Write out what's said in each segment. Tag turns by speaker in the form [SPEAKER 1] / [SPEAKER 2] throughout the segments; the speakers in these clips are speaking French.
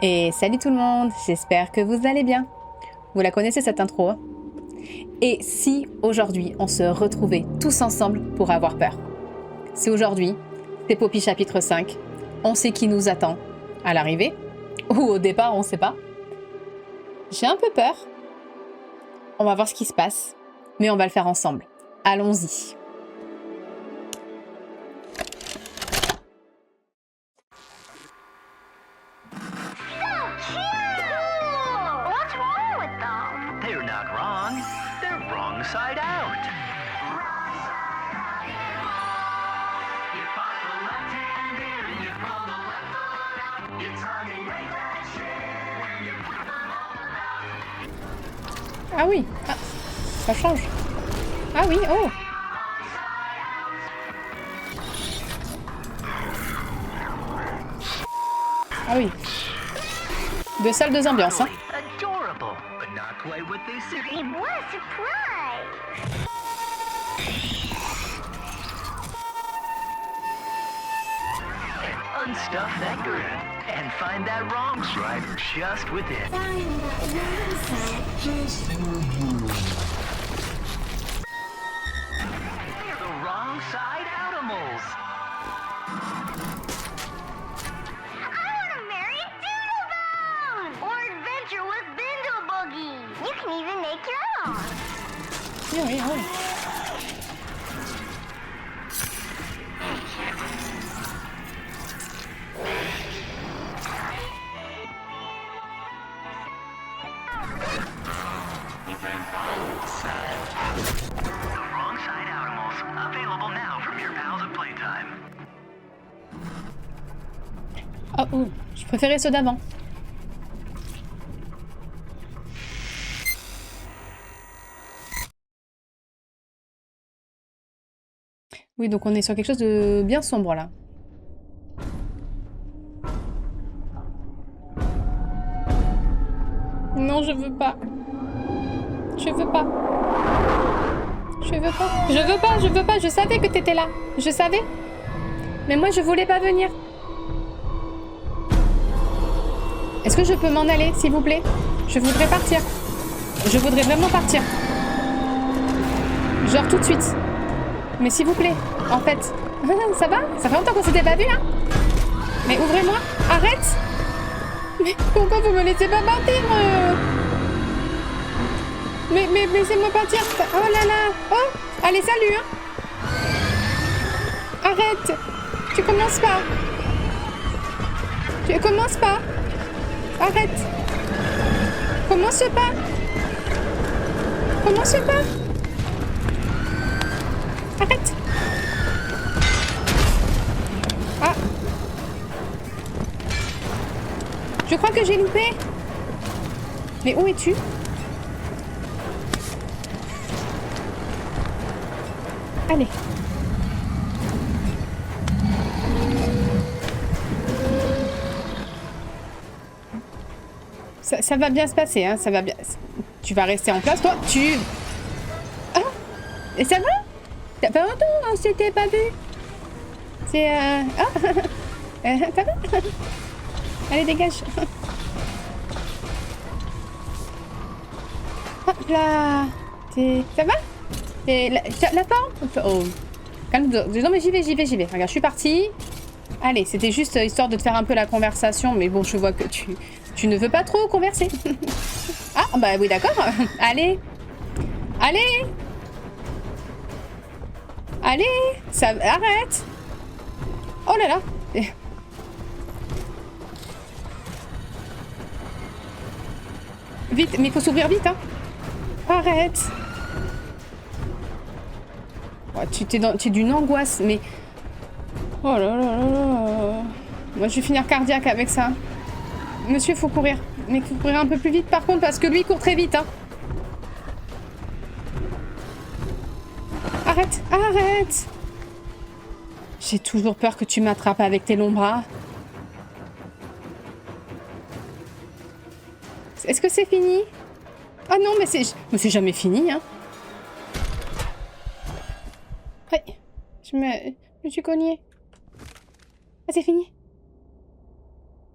[SPEAKER 1] Et salut tout le monde, j'espère que vous allez bien. Vous la connaissez cette intro, hein? Et si aujourd'hui on se retrouvait tous ensemble pour avoir peur? C'est aujourd'hui, c'est Poppy chapitre 5. On sait qui nous attend à l'arrivée, ou au départ, on sait pas. J'ai un peu peur. On va voir ce qui se passe, mais on va le faire ensemble. Allons-y.
[SPEAKER 2] They're not wrong. They're wrong side out.
[SPEAKER 1] Ah oui, ah, ça change. Ah oui, oh. Ah oui. Deux salles, deux ambiances, hein.
[SPEAKER 2] Adorable, but not quite what they said.
[SPEAKER 3] What a surprise!
[SPEAKER 2] Unstuff that grid and find that wrong strider just within. They're the wrong side animals.
[SPEAKER 3] I want to marry Doodlebone! Or adventure with Bindle Boogie! You can even make your own!
[SPEAKER 1] Oui, oui, oui.
[SPEAKER 2] Wrong side animals available now from your pals at Playtime.
[SPEAKER 1] Oh, oh, je préférais ceux d'avant. Oui, donc on est sur quelque chose de bien sombre là. Non, je veux pas. Je veux pas. Je veux pas. Je veux pas, je veux pas. Je savais que t'étais là. Je savais. Mais moi, je voulais pas venir. Est-ce que je peux m'en aller, s'il vous plaît? Je voudrais partir. Je voudrais vraiment partir. Genre tout de suite. Mais s'il vous plaît, en fait. Ça va? Ça fait longtemps qu'on s'était pas vu, hein? Mais ouvrez-moi. Arrête! Mais pourquoi vous me laissez pas partir? Mais laissez-moi partir. Oh là là. Oh, allez, salut, hein. Arrête. Tu commences pas. Tu commences pas. Arrête. Commence pas. Commence pas. Arrête. Ah. Je crois que j'ai loupé. Mais où es-tu? Allez. Ça va bien se passer, hein, ça va bien... Tu vas rester en place, toi? Ah! Et ça va? T'as pas longtemps, on s'était pas vu. C'est... Ah! Ça va? Allez, dégage. Hop là. Ça va? La forme? Oh. Calme-toi. Non mais j'y vais. Regarde, je suis partie. Allez, c'était juste histoire de te faire un peu la conversation. Mais bon, je vois que tu ne veux pas trop converser. Ah, bah oui, d'accord. Allez. Allez. Allez. Ça... Arrête. Oh là là. Vite, mais il faut s'ouvrir vite, hein. Arrête. Oh, tu es d'une angoisse, mais... Oh là là là là. Moi, je vais finir cardiaque avec ça. Monsieur, faut courir. Mais faut courir un peu plus vite, par contre, parce que lui, il court très vite, hein. Arrête, arrête. J'ai toujours peur que tu m'attrapes avec tes longs bras. Est-ce que c'est fini? Ah non, mais c'est jamais fini, hein. Ouais, je me suis cognée. Ah, c'est fini.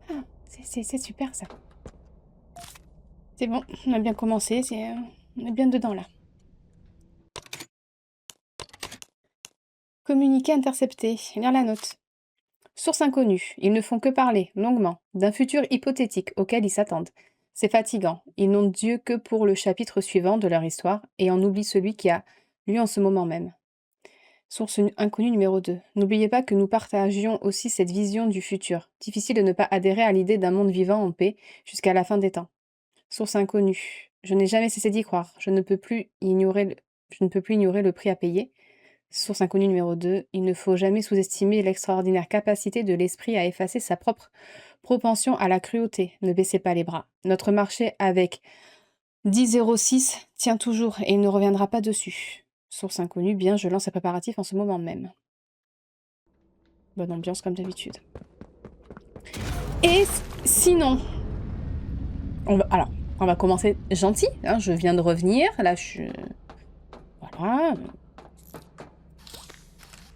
[SPEAKER 1] Ah, C'est super ça. C'est bon, on a bien commencé, on est bien dedans là. Communiqué intercepté, lire la note. Source inconnue, ils ne font que parler, longuement, d'un futur hypothétique auquel ils s'attendent. C'est fatigant, ils n'ont Dieu que pour le chapitre suivant de leur histoire et en oublient celui qui a lieu en ce moment même. Source inconnue numéro 2. N'oubliez pas que nous partagions aussi cette vision du futur. Difficile de ne pas adhérer à l'idée d'un monde vivant en paix jusqu'à la fin des temps. Source inconnue. Je n'ai jamais cessé d'y croire. Je ne peux plus ignorer le prix à payer. Source inconnue numéro 2. Il ne faut jamais sous-estimer l'extraordinaire capacité de l'esprit à effacer sa propre propension à la cruauté. Ne baissez pas les bras. Notre marché avec 10,06 tient toujours et il ne reviendra pas dessus. Source inconnue, bien, je lance un préparatif en ce moment même. Bonne ambiance comme d'habitude. Et sinon, on va commencer gentil. Hein, je viens de revenir. Là, voilà.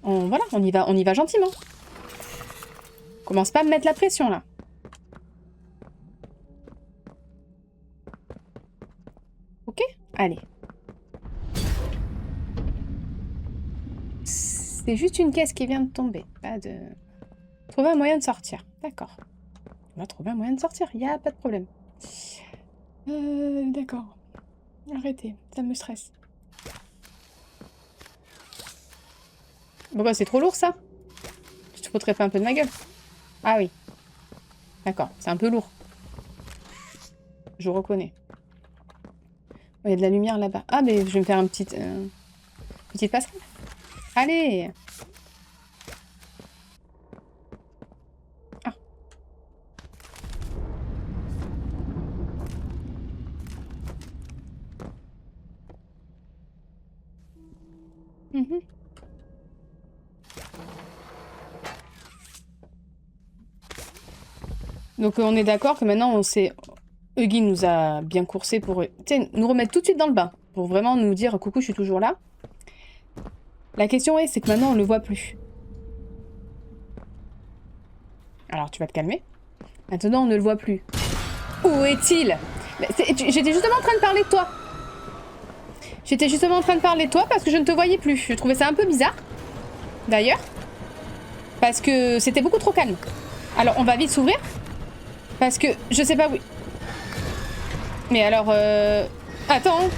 [SPEAKER 1] On y va gentiment. Commence pas à me mettre la pression, là. Ok? Allez. C'est juste une caisse qui vient de tomber. Pas de... Trouver un moyen de sortir. D'accord. On va trouver un moyen de sortir. Il n'y a pas de problème. D'accord. Arrêtez. Ça me stresse. Pourquoi c'est trop lourd, ça? Je te foutrais pas un peu de ma gueule? Ah oui. D'accord. C'est un peu lourd. Je reconnais. Il y a de la lumière là-bas. Ah, mais je vais me faire un petit... petite passerelle. Allez! Ah. Mhm. Donc on est d'accord que maintenant on sait... Huggy nous a bien coursé pour nous remettre tout de suite dans le bain. Pour vraiment nous dire coucou, je suis toujours là. La question c'est que maintenant on le voit plus. Alors tu vas te calmer. Maintenant on ne le voit plus. Où est-il? J'étais justement en train de parler de toi. J'étais justement en train de parler de toi parce que je ne te voyais plus. Je trouvais ça un peu bizarre. D'ailleurs. Parce que c'était beaucoup trop calme. Alors on va vite s'ouvrir. Parce que je sais pas où... Mais alors... Attends.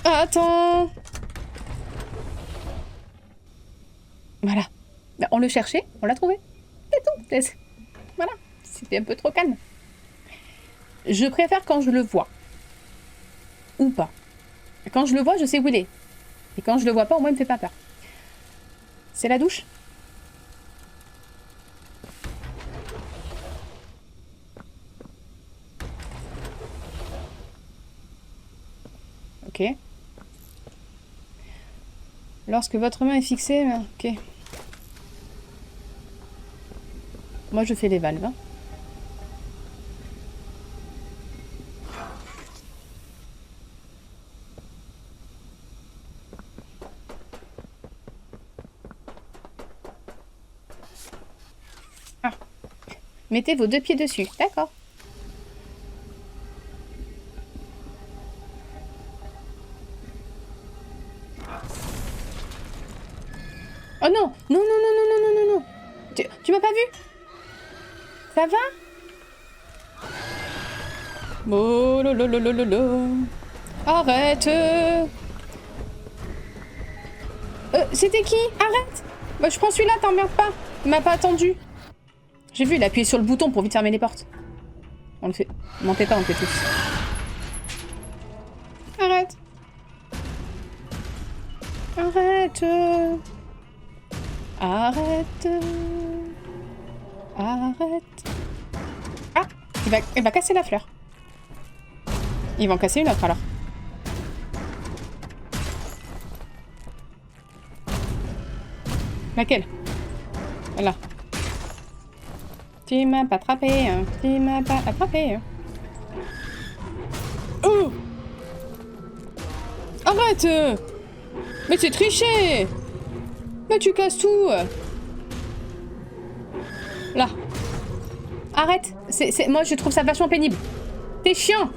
[SPEAKER 1] Attends. Voilà. Ben, on le cherchait, on l'a trouvé. C'est tout. Voilà. C'était un peu trop calme. Je préfère quand je le vois. Ou pas. Quand je le vois, je sais où il est. Et quand je le vois pas, au moins il me fait pas peur. C'est la douche ? Ok. Lorsque votre main est fixée... Ok. Moi, je fais les valves. Hein. Ah. Mettez vos 2 pieds dessus. D'accord. Oh non! Non, non, non, non, non, non, non, non! Tu m'as pas vu? Ça va? Oh là là là là là là! Arrête! C'était qui? Arrête! Bah, je prends celui-là, t'emmerdes pas! Il m'a pas attendu! J'ai vu, il a appuyé sur le bouton pour vite fermer les portes. On le fait. Mentez pas, on le fait tous. Arrête! Arrête! Arrête! Arrête! Ah! Il va casser la fleur. Ils vont casser une autre alors. Laquelle? Voilà. Tu m'as pas attrapé, hein. Tu m'as pas attrapé. Hein. Oh! Arrête! Mais c'est triché! Mais tu casses tout! Là. Arrête. Moi, je trouve ça vachement pénible. T'es chiant.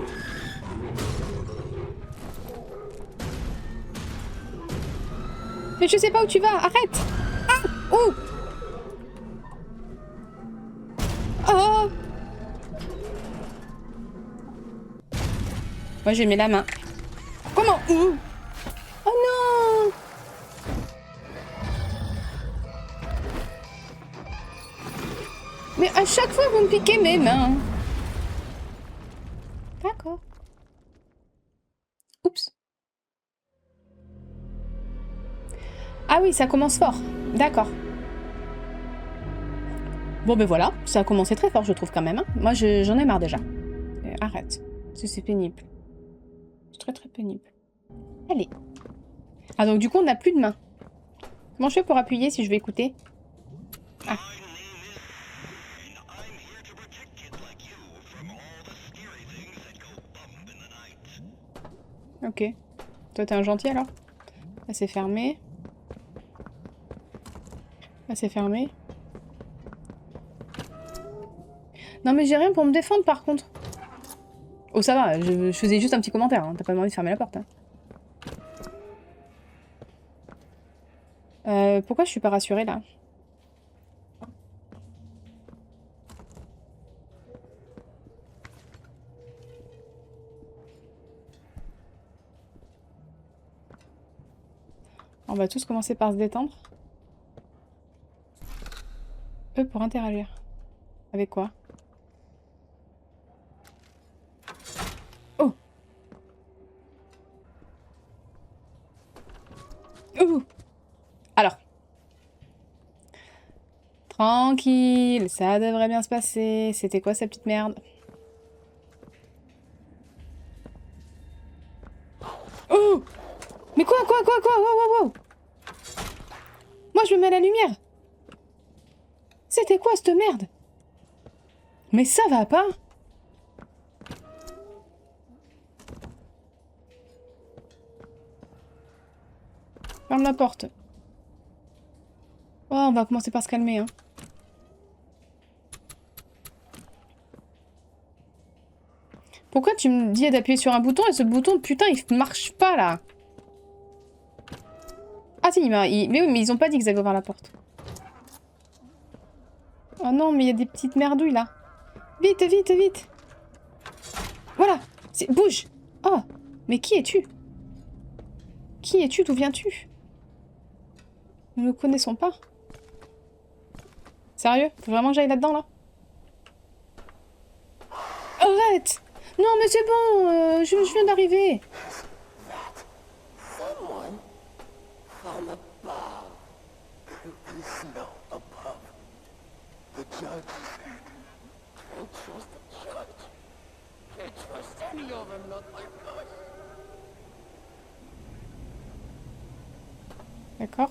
[SPEAKER 1] Mais je sais pas où tu vas. Arrête. Ah. Où? Oh. Moi, je mets la main. Comment? Où? Oh non. Mais à chaque fois, vous me piquez mes mains. D'accord. Oups. Ah oui, ça commence fort. D'accord. Bon ben voilà, ça a commencé très fort, je trouve quand même. Hein. Moi, j'en ai marre déjà. Arrête. C'est pénible. C'est très très pénible. Allez. Ah donc du coup, on n'a plus de main. Comment je fais pour appuyer si je veux écouter? Ah. Ok. Toi, t'es un gentil alors? Là, c'est fermé. Là, c'est fermé. Non, mais j'ai rien pour me défendre par contre. Oh, ça va, je faisais juste un petit commentaire. Hein. T'as pas demandé de fermer la porte. Hein. Pourquoi je suis pas rassurée là? On va tous commencer par se détendre. Eux pour interagir. Avec quoi? Oh! Ouh! Alors. Tranquille, ça devrait bien se passer. C'était quoi sa petite merde? Oh! Mais quoi? Wow, wow, wow! Moi je me mets à la lumière! C'était quoi cette merde? Mais ça va pas? Ferme la porte. Oh, on va commencer par se calmer, hein. Pourquoi tu me dis d'appuyer sur un bouton et ce bouton, putain, il marche pas, là? Ah si, mais oui, mais ils ont pas dit qu'ils allaient ouvrir la porte. Oh non, mais il y a des petites merdouilles, là. Vite, vite, vite. Voilà. Bouge. Oh, mais qui es-tu? Qui es-tu? D'où viens-tu? Nous ne connaissons pas. Sérieux? Faut vraiment que j'aille là-dedans, là? Arrête! Non, mais c'est bon, je viens d'arriver. D'accord.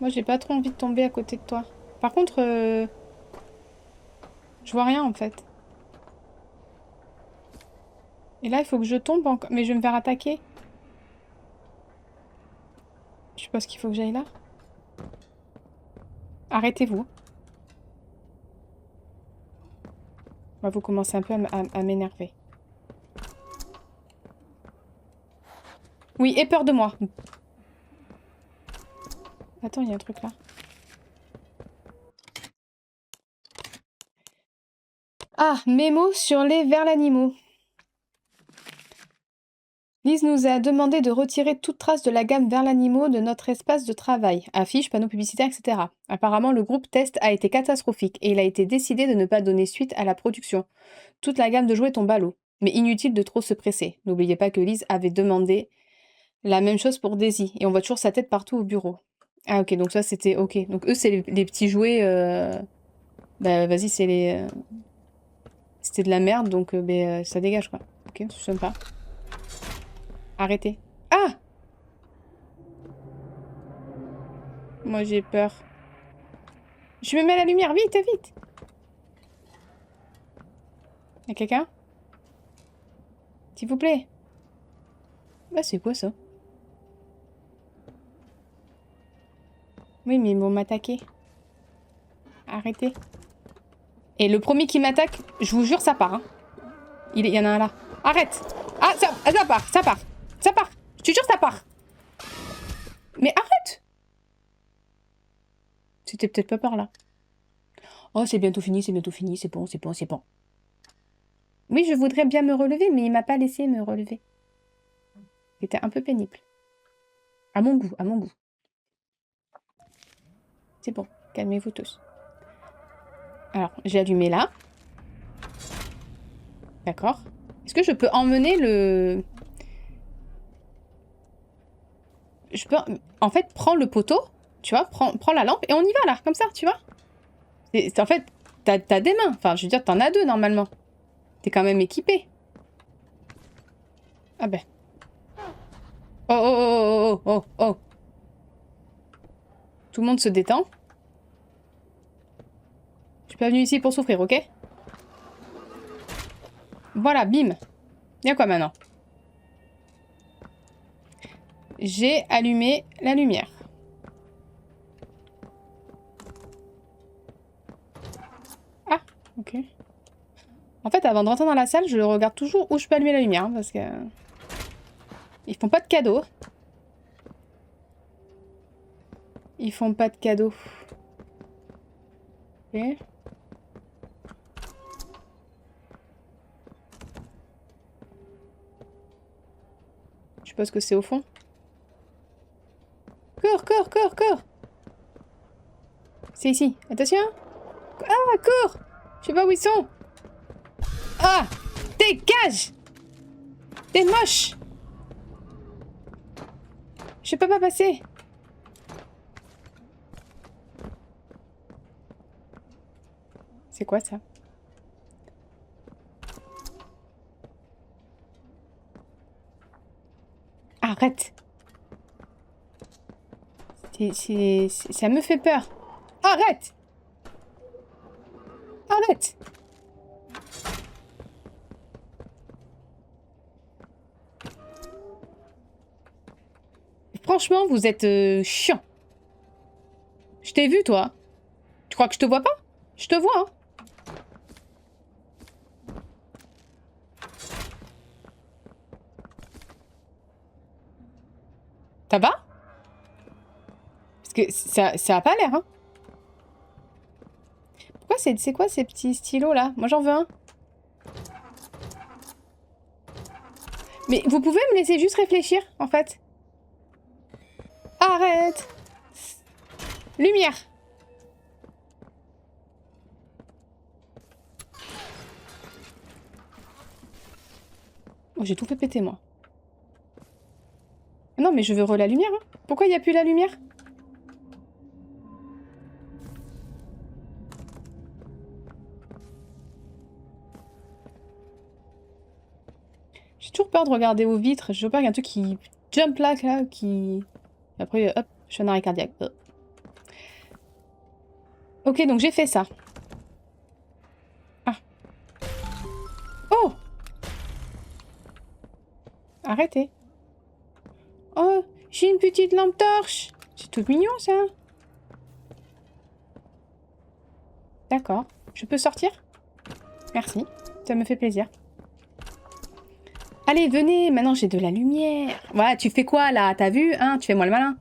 [SPEAKER 1] Moi, j'ai pas trop envie de tomber à côté de toi. Par contre, je vois rien, en fait. Et là, il faut que je tombe encore. Mais je vais me faire attaquer. Je sais pas ce qu'il faut que j'aille là. Arrêtez-vous. Vous commencez un peu à m'énerver. Oui, aie peur de moi. Attends, il y a un truc là. Ah, mémo sur les vers l'animaux. Lise nous a demandé de retirer toute trace de la gamme vers l'animaux de notre espace de travail. Affiches, panneaux publicitaires, etc. Apparemment, le groupe test a été catastrophique et il a été décidé de ne pas donner suite à la production. Toute la gamme de jouets tombe à l'eau. Mais inutile de trop se presser. N'oubliez pas que Lise avait demandé la même chose pour Daisy. Et on voit toujours sa tête partout au bureau. Ah ok, donc ça c'était ok. Donc eux c'est les petits jouets... Bah vas-y, c'est les... C'était de la merde, donc ça dégage quoi. Ok, c'est sympa. Arrêtez. Ah! Moi j'ai peur. Je me mets à la lumière, vite, vite! Y'a quelqu'un? S'il vous plaît. Bah c'est quoi ça? Oui, mais ils vont m'attaquer. Arrêtez. Et le premier qui m'attaque, je vous jure, ça part. Hein. Il y en a un là. Arrête. Ah, ça part, ça part. Ça part. Je te jure, ça part. Mais arrête. C'était peut-être pas par là. Oh, c'est bientôt fini, c'est bientôt fini. C'est bon, c'est bon, c'est bon. Oui, je voudrais bien me relever, mais il m'a pas laissé me relever. C'était un peu pénible. À mon goût, à mon goût. C'est bon, calmez-vous tous. Alors, j'ai allumé là. D'accord. Est-ce que je peux emmener le... Je peux... En fait, prends le poteau, tu vois, prends la lampe et on y va là, comme ça, tu vois. En fait, t'as des mains. Enfin, je veux dire, t'en as deux normalement. T'es quand même équipé. Ah ben. Oh, oh, oh, oh, oh, oh. Tout le monde se détend. Je suis pas venue ici pour souffrir, ok? Voilà, bim. Il y a quoi maintenant? J'ai allumé la lumière. Ah, ok. En fait, avant de rentrer dans la salle, je regarde toujours où je peux allumer la lumière, hein, parce que... Ils font pas de cadeaux. Ils font pas de cadeaux. Ok. Je sais pas ce que c'est au fond. Cours, cours, cours, cours. C'est ici. Attention. Ah, cours. Je sais pas où ils sont. Ah, dégage. T'es moche. Je peux pas passer. C'est quoi ça? Arrête. Ça me fait peur. Arrête. Arrête. Franchement, vous êtes chiant. Je t'ai vu, toi. Tu crois que je te vois pas? Je te vois, hein. Ça va? Parce que ça a pas l'air, hein. Pourquoi c'est quoi ces petits stylos, là? Moi, j'en veux un. Mais vous pouvez me laisser juste réfléchir, en fait? Arrête! Lumière! Oh, j'ai tout fait péter, moi. Non, mais je veux la lumière, hein. Pourquoi il n'y a plus la lumière? J'ai toujours peur de regarder aux vitres. J'ai peur qu'il y ait un truc qui jump là, qui... Après, hop, je suis en arrêt cardiaque. Ok, donc j'ai fait ça. Ah. Oh! Arrêtez. Oh, j'ai une petite lampe torche. C'est tout mignon, ça. D'accord. Je peux sortir? Merci. Ça me fait plaisir. Allez, venez. Maintenant, j'ai de la lumière. Ouais, tu fais quoi, là? T'as vu, hein? Tu fais moi le malin.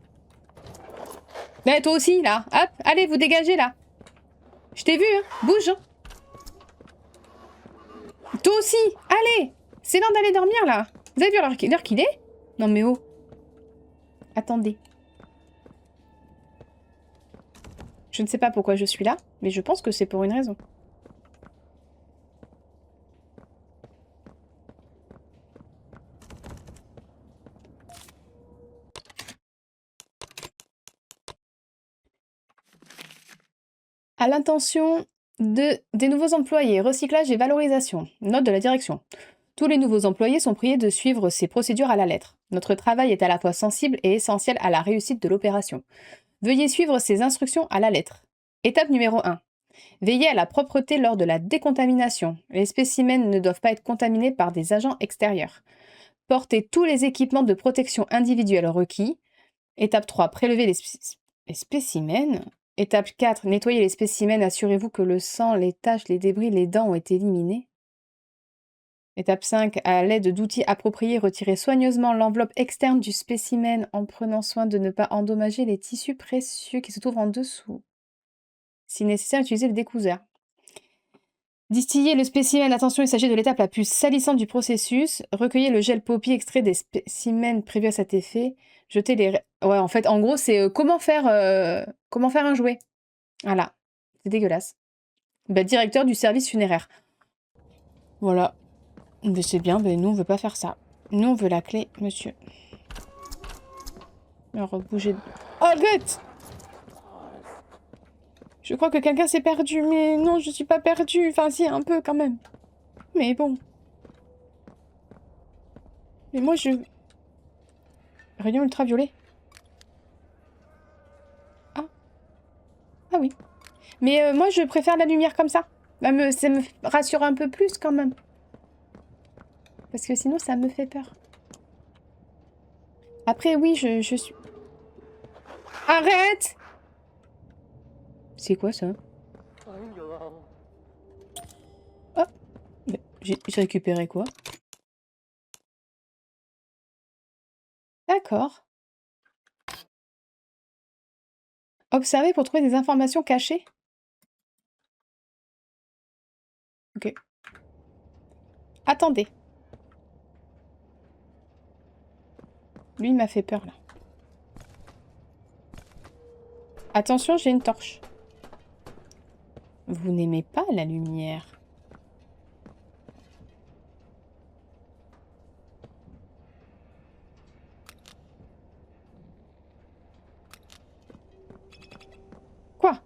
[SPEAKER 1] Mais toi aussi, là. Hop, allez, vous dégagez, là. Je t'ai vu, hein. Bouge. Toi aussi. Allez. C'est l'heure d'aller dormir, là. Vous avez vu l'heure qu'il est? Non, mais oh. Attendez. Je ne sais pas pourquoi je suis là, mais je pense que c'est pour une raison. À l'intention des nouveaux employés, recyclage et valorisation. Note de la direction. Tous les nouveaux employés sont priés de suivre ces procédures à la lettre. Notre travail est à la fois sensible et essentiel à la réussite de l'opération. Veuillez suivre ces instructions à la lettre. Étape numéro 1. Veillez à la propreté lors de la décontamination. Les spécimens ne doivent pas être contaminés par des agents extérieurs. Portez tous les équipements de protection individuelle requis. Étape 3. Prélever les spécimens. Étape 4. Nettoyez les spécimens. Assurez-vous que le sang, les taches, les débris, les dents ont été éliminés. Étape 5. À l'aide d'outils appropriés, retirez soigneusement l'enveloppe externe du spécimen en prenant soin de ne pas endommager les tissus précieux qui se trouvent en dessous. Si nécessaire, utilisez le découseur. Distillez le spécimen. Attention, il s'agit de l'étape la plus salissante du processus. Recueillez le gel Poppy extrait des spécimens prévus à cet effet. Jetez les... Ouais, en fait, en gros, c'est comment faire un jouet. Voilà. C'est dégueulasse. Bah, directeur du service funéraire. Voilà. Mais c'est bien, mais nous, on veut pas faire ça. Nous, on veut la clé, monsieur. Alors, bougez... Arrête! Je crois que quelqu'un s'est perdu, mais non, je suis pas perdue. Enfin, si, un peu, quand même. Mais bon. Mais moi, je... Rayon ultraviolet. Ah. Ah oui. Mais moi, je préfère la lumière comme ça. Ça me rassure un peu plus, quand même. Parce que sinon, ça me fait peur. Après, oui, je suis... Arrête! C'est quoi, ça? Oh! J'ai récupéré quoi? D'accord. Observez pour trouver des informations cachées. Ok. Attendez. Lui, il m'a fait peur, là. Attention, j'ai une torche. Vous n'aimez pas la lumière. Quoi?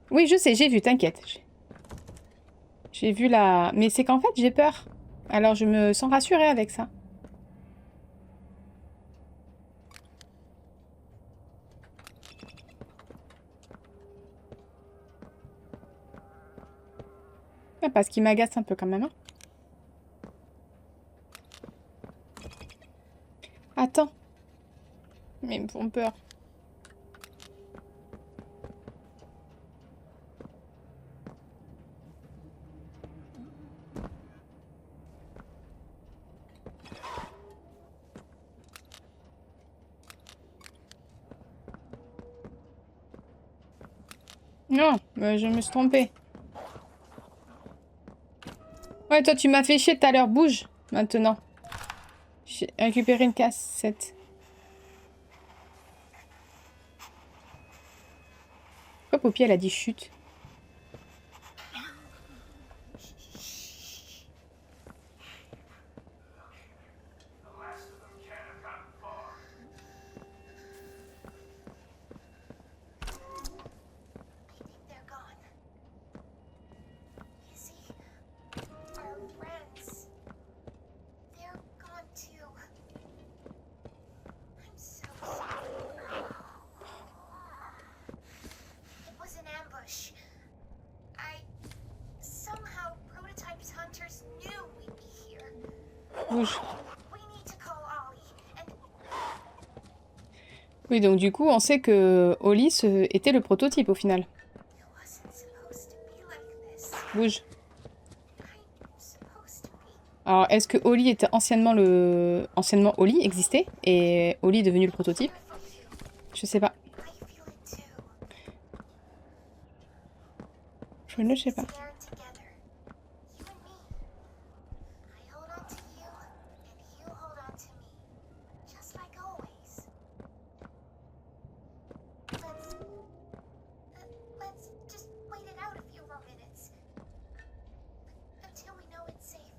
[SPEAKER 1] Oui, je sais, j'ai vu, t'inquiète. J'ai vu la... Mais c'est qu'en fait, j'ai peur. Alors, je me sens rassurée avec ça. Ah, parce qu'il m'agace un peu quand même, hein. Attends. Mais ils me font peur. Non, je me suis trompée. Ouais, toi, tu m'as fait chier tout à l'heure. Bouge, maintenant. J'ai récupéré une cassette. Pourquoi Poppy, elle a dit chute?
[SPEAKER 3] They're gone. You see, our friends, they're gone too. I'm so sorry. It was an ambush. Somehow Prototype's hunters knew we'd be here.
[SPEAKER 1] Bouge.
[SPEAKER 3] We need to call Ollie and
[SPEAKER 1] Oui, donc du coup, on sait que Oli était le prototype au final.
[SPEAKER 3] it wasn't supposed to be like this.
[SPEAKER 1] Bouge.
[SPEAKER 3] I'm supposed to be.
[SPEAKER 1] Alors, est-ce que Oli était anciennement le... Anciennement, Oli existait et Oli est devenu le prototype? Je sais pas.
[SPEAKER 3] I feel it too.
[SPEAKER 1] Je ne sais pas.
[SPEAKER 3] There together. You and me. I hold on to you, and you hold on to me. Just like always. Let's just wait it out a few more minutes. Until we know it's safe.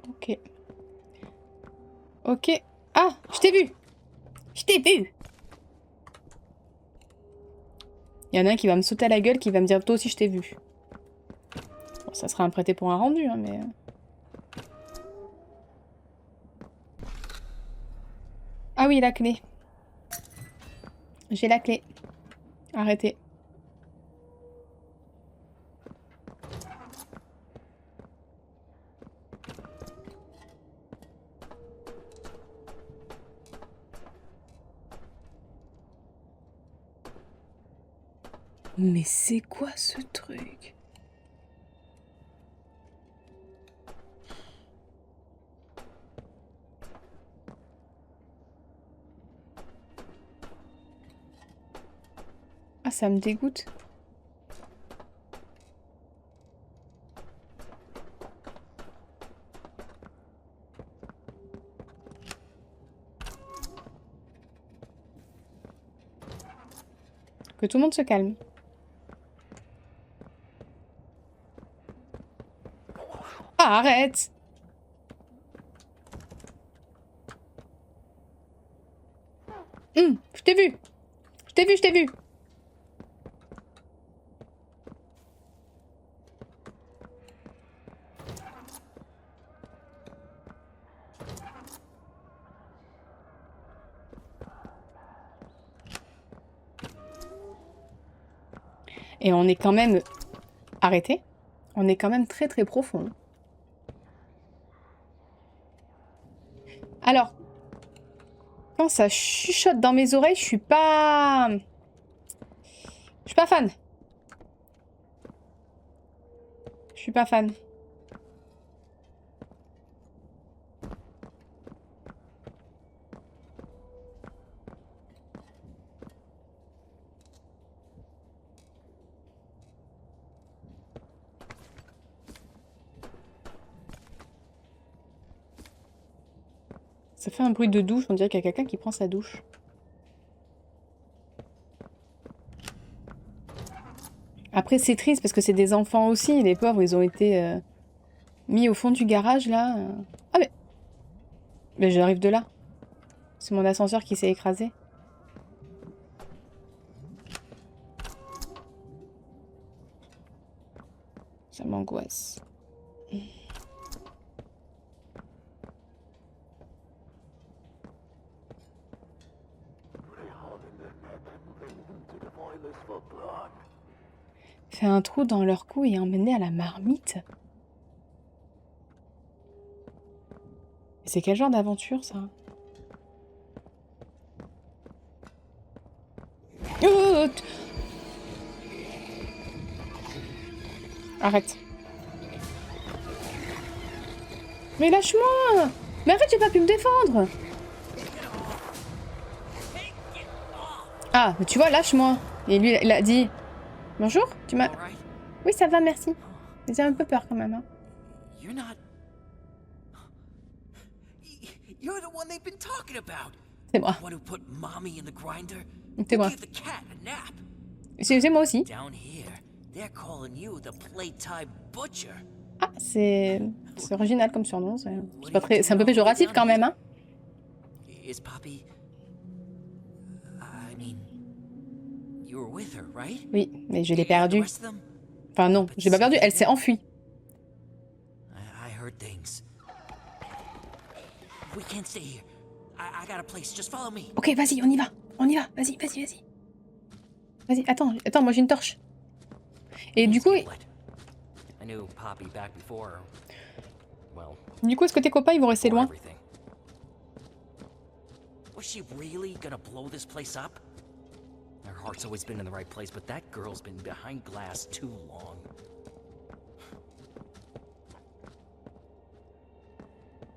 [SPEAKER 1] Ok. Ok. Ah, je t'ai vu. Je t'ai vu. Il y en a un qui va me sauter à la gueule, qui va me dire toi aussi je t'ai vu. Bon, ça sera un prêté pour un rendu, hein, mais... Ah oui, la clé. J'ai la clé. Arrêtez. Mais c'est quoi ce truc? Ah, ça me dégoûte. Que tout le monde se calme. Ah, arrête! Je t'ai vu! Je t'ai vu, je t'ai vu! Et on est quand même... Arrêtez. On est quand même très très profond. Alors, quand ça chuchote dans mes oreilles, je suis pas... Je suis pas fan. Je suis pas fan. Ça fait un bruit de douche, on dirait qu'il y a quelqu'un qui prend sa douche. Après, c'est triste parce que c'est des enfants aussi. Les pauvres, ils ont été mis au fond du garage, là. Ah, mais j'arrive de là. C'est mon ascenseur qui s'est écrasé. Ça m'angoisse. Fait un trou dans leur cou et emmené à la marmite. C'est quel genre d'aventure, ça? Oh, arrête. Mais lâche-moi! Mais arrête, j'ai pas pu me défendre! Ah, mais tu vois, lâche-moi. Et lui, il a dit... Bonjour, tu m'as... Oui, ça va, merci. J'ai un peu peur quand même. Hein.
[SPEAKER 4] You're not. You're the one they've been talking about.
[SPEAKER 1] C'est moi.
[SPEAKER 4] The one who put mommy in the grinder.
[SPEAKER 1] C'est moi.
[SPEAKER 4] Gave the cat a nap.
[SPEAKER 1] C'est moi aussi.
[SPEAKER 4] Down here, they're calling you the playtime butcher.
[SPEAKER 1] Ah, c'est original comme surnom. C'est pas très... C'est un peu péjoratif quand même, hein.
[SPEAKER 4] Is Poppy? I mean, you were with her, right?
[SPEAKER 1] Oui, mais je l'ai
[SPEAKER 4] And the
[SPEAKER 1] perdue.
[SPEAKER 4] rest of them?
[SPEAKER 1] Enfin non, je l'ai pas perdue, elle s'est enfuie.
[SPEAKER 4] I heard things. We can't stay here. I got a place. Just follow me.
[SPEAKER 1] Ok, vas-y, on y va. On y va. Vas-y, vas-y, vas-y. Vas-y, attends, moi j'ai une torche. Et du coup,
[SPEAKER 4] I knew Poppy back before. Well,
[SPEAKER 1] est-ce que tes copains ils vont rester loin?
[SPEAKER 4] everything. Was she really gonna blow this place up? Her heart's always been in the right place, but that girl's been behind glass too long.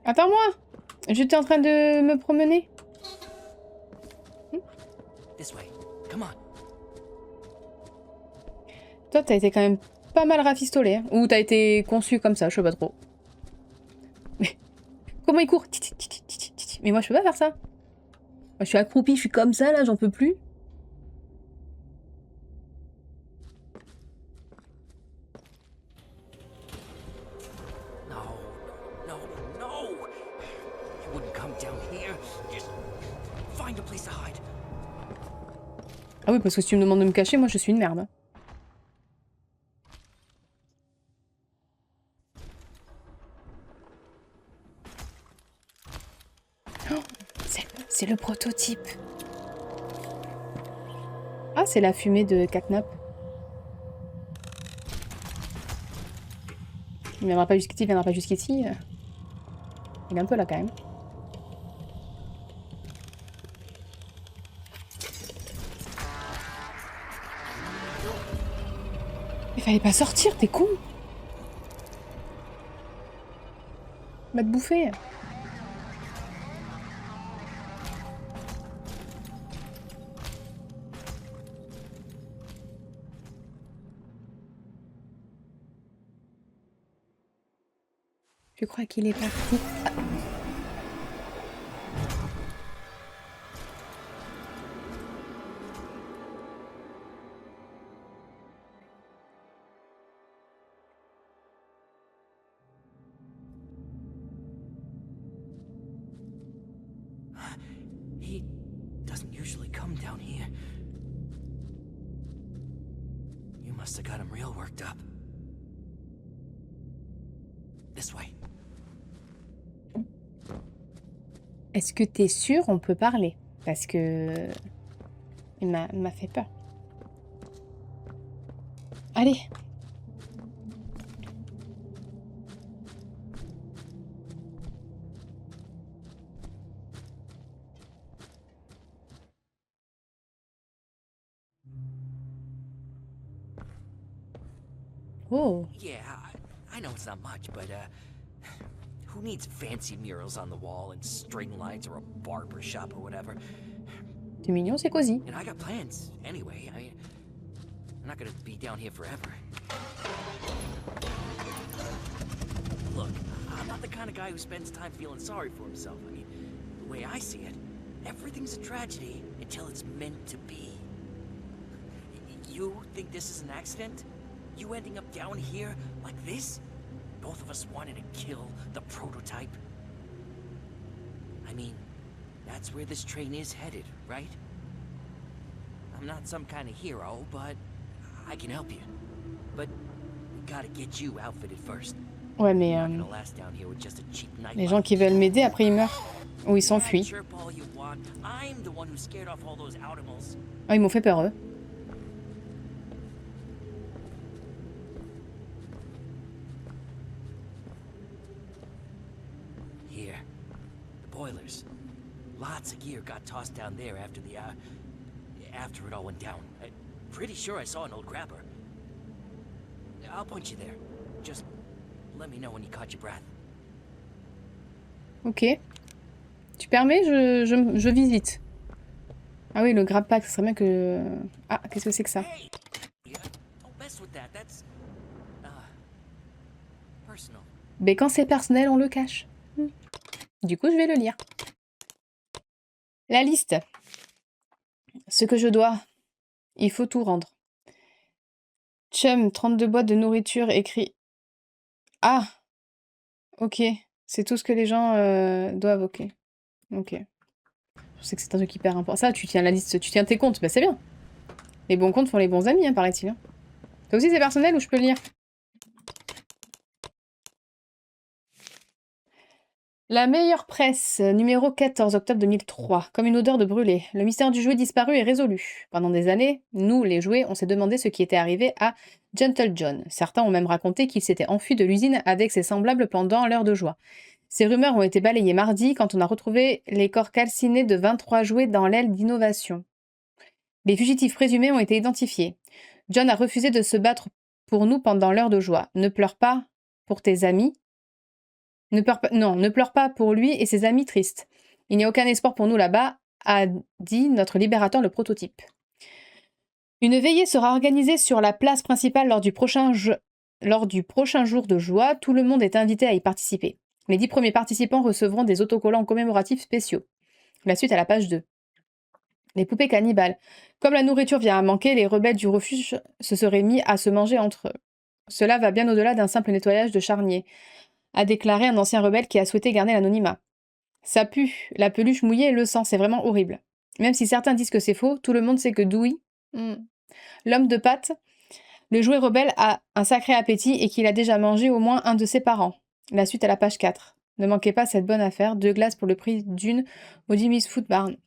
[SPEAKER 1] Attends-moi. J'étais en train de me promener.
[SPEAKER 4] This way. Come on.
[SPEAKER 1] Toi, t'as été quand même pas mal rafistolé. Hein. Ou t'as été conçu comme ça, je sais pas trop. Mais comment il court? Mais moi, je peux pas faire ça. Moi, je suis accroupie, je suis comme ça, là, j'en peux plus.
[SPEAKER 4] No. You wouldn't come down here. Just find a place to hide.
[SPEAKER 1] Ah oui, parce que si tu me demandes de me cacher, moi, je suis une merde. C'est le prototype. Ah, c'est la fumée de Catnap. Il viendra pas jusqu'ici, il viendra pas jusqu'ici. Il est un peu là quand même. Il fallait pas sortir, t'es con. Va te bouffer. Je crois qu'il est parti. Ah.
[SPEAKER 4] He doesn't usually come down here. You must have got him real worked up. This way.
[SPEAKER 1] Est-ce que t'es sûr on peut parler? Parce que... il m'a fait peur. Allez. Oh.
[SPEAKER 4] Yeah, I know it's not much, but who needs fancy murals on the wall and string lights or a barber shop or whatever?
[SPEAKER 1] C'est mignon, c'est cosy.
[SPEAKER 4] And I got plans anyway. I'm not gonna be down here forever. Look, I'm not the kind of guy who spends time feeling sorry for himself. I mean, the way I see it, everything's a tragedy until it's meant to be. You think this is an accident? You ending up down here like this? Both of us wanted to kill the prototype. I mean, that's where this train is headed, right? I'm not some kind of hero, but I can help you. But we gotta get you outfitted first.
[SPEAKER 1] Ouais, mais
[SPEAKER 4] Not gonna last down here with just a cheap night
[SPEAKER 1] les gens qui veulent m'aider, après ils meurent. Ou ils s'enfuient.
[SPEAKER 4] Chirp all you want. I'm the one who scared off all those animals.
[SPEAKER 1] Oh, ils m'ont fait peur, eux.
[SPEAKER 4] Here, the boilers. Lots of gear got tossed down there after the after it all went down. Pretty sure I saw an old grabber. I'll point you there. Just let me know when you caught your breath.
[SPEAKER 1] Ok. Tu permets, je visite. Ah oui, le grab pack, ce serait bien que... Ah, qu'est-ce que c'est que ça?
[SPEAKER 4] Hey! Yeah, don't mess with that. That's personal.
[SPEAKER 1] Mais quand c'est personnel, on le cache. Du coup, je vais le lire. La liste. Ce que je dois. Il faut tout rendre. Chum, 32 boîtes de nourriture écrit. Ah! Ok. C'est tout ce que les gens doivent, ok. Ok. Je sais que c'est un truc hyper important. Ça, tu tiens la liste, tu tiens tes comptes, bah c'est bien. Les bons comptes font les bons amis, hein, paraît-il. Toi aussi, c'est personnel ou je peux le lire? La meilleure presse, numéro 14, octobre 2003. Comme une odeur de brûlé. Le mystère du jouet disparu est résolu. Pendant des années, nous, les jouets, on s'est demandé ce qui était arrivé à Gentle John. Certains ont même raconté qu'il s'était enfui de l'usine avec ses semblables pendant l'heure de joie. Ces rumeurs ont été balayées mardi quand on a retrouvé les corps calcinés de 23 jouets dans l'aile d'innovation. Les fugitifs présumés ont été identifiés. John a refusé de se battre pour nous pendant l'heure de joie. Ne pleure pas pour tes amis. Ne pleure pas pour lui et ses amis tristes. Il n'y a aucun espoir pour nous là-bas, a dit notre libérateur le prototype. Une veillée sera organisée sur la place principale lors du prochain jour de joie. Tout le monde est invité à y participer. Les 10 premiers participants recevront des autocollants commémoratifs spéciaux. La suite à la page 2. Les poupées cannibales. Comme la nourriture vient à manquer, les rebelles du refuge se seraient mis à se manger entre eux. Cela va bien au-delà d'un simple nettoyage de charnier, a déclaré un ancien rebelle qui a souhaité garder l'anonymat. Ça pue, la peluche mouillée et le sang, c'est vraiment horrible. Même si certains disent que c'est faux, tout le monde sait que Dewey, l'homme de pâte, le jouet rebelle, a un sacré appétit et qu'il a déjà mangé au moins un de ses parents. La suite à la page 4. Ne manquez pas cette bonne affaire, 2 glaces pour le prix d'une au Jimmy's Food Barn.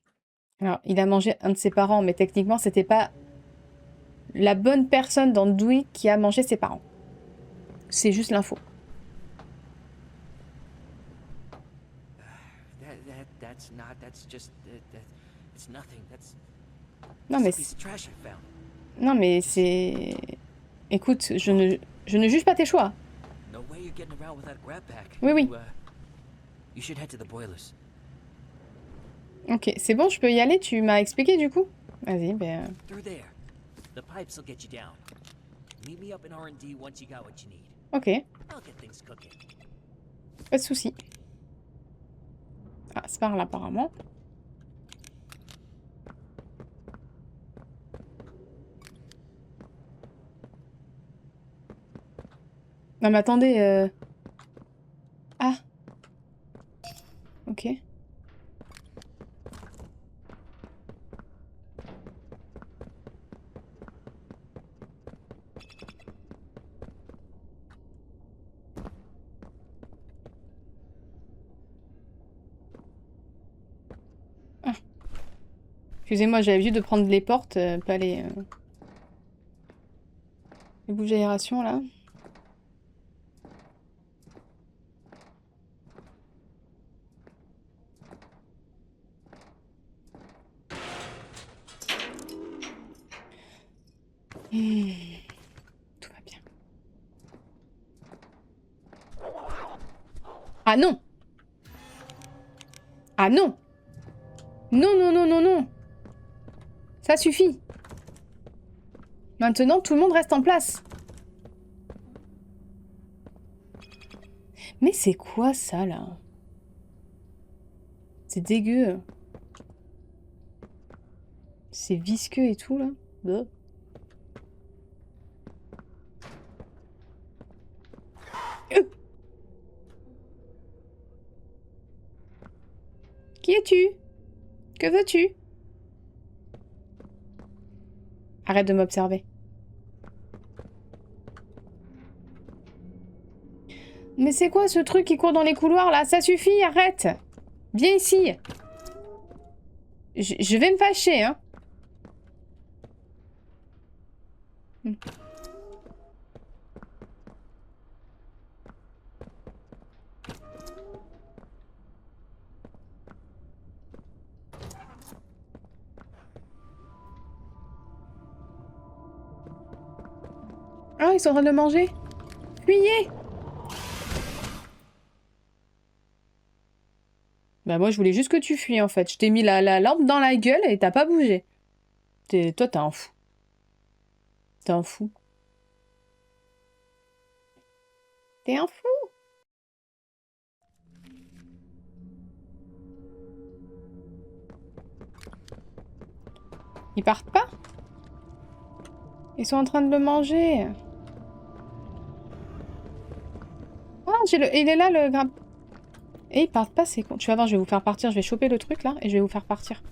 [SPEAKER 1] Alors, il a mangé un de ses parents, mais techniquement, c'était pas la bonne personne dans Dewey qui a mangé ses parents. C'est juste l'info. Non mais c'est... Non mais c'est... Écoute, je ne juge pas tes choix.
[SPEAKER 4] No way you're getting around with that grab pack.
[SPEAKER 1] Oui, oui.
[SPEAKER 4] You should head to the boilers.
[SPEAKER 1] Ok, c'est bon, je peux y aller? Tu m'as expliqué du coup? Vas-y, ben...
[SPEAKER 4] Through there. The pipes will get you down. Meet me up in R&D once you got what you need.
[SPEAKER 1] Ok,
[SPEAKER 4] I'll get things cooking.
[SPEAKER 1] pas de soucis. Ah, c'est par là apparemment. Non mais attendez, Ah. Ok. Ah. Excusez-moi, j'avais l'habitude de prendre les portes, pas les bouches d'aération là. Tout va bien. Ah non! Ah non! Non, non, non, non, non! Ça suffit! Maintenant, tout le monde reste en place. Mais c'est quoi ça, là? C'est dégueu. C'est visqueux et tout, là. Bleh. Qui es-tu? Que veux-tu? Arrête de m'observer. Mais c'est quoi ce truc qui court dans les couloirs là? Ça suffit, arrête! Viens ici! Je vais me fâcher, hein? Ah, ils sont en train de manger. Fuyez! Bah moi, je voulais juste que tu fuis, en fait. Je t'ai mis la lampe dans la gueule et t'as pas bougé. Toi, t'es un fou. T'es un fou. T'es un fou. Ils partent pas? Ils sont en train de le manger. Ah, il est là, le grappe. Et ils partent pas, c'est con. Tu vas voir, je vais vous faire partir. Je vais choper le truc, là, et je vais vous faire partir.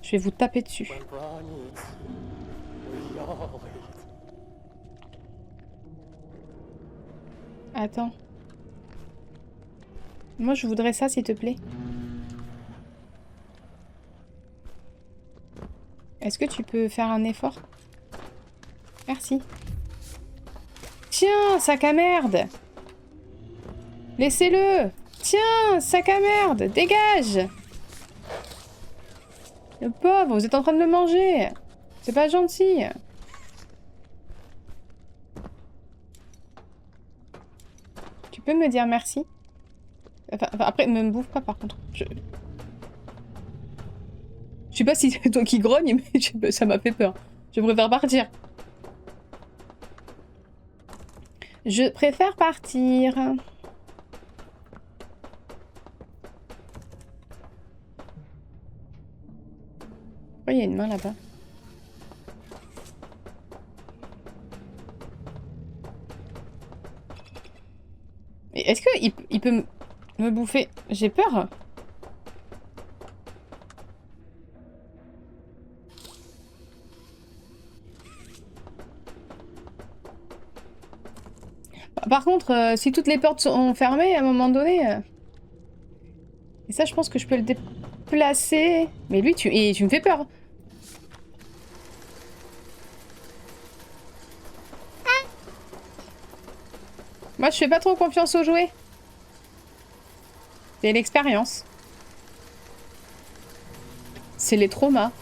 [SPEAKER 1] Je vais vous taper dessus. Attends. Moi, je voudrais ça, s'il te plaît. Est-ce que tu peux faire un effort? Merci. Tiens, sac à merde! Laissez-le! Tiens, sac à merde! Dégage! Le pauvre, vous êtes en train de le manger! C'est pas gentil! Tu peux me dire merci? Enfin, après, me bouffe pas par contre. Je sais pas si c'est toi qui grogne, mais ça m'a fait peur. Je préfère partir. Je préfère partir. Oh, il y a une main là-bas. Est-ce qu'il peut me bouffer? J'ai peur. Par contre, si toutes les portes sont fermées, à un moment donné... Et ça, je pense que je peux le déplacer. Mais lui, tu me fais peur. Ah! Moi, je fais pas trop confiance aux jouets. C'est l'expérience. C'est les traumas.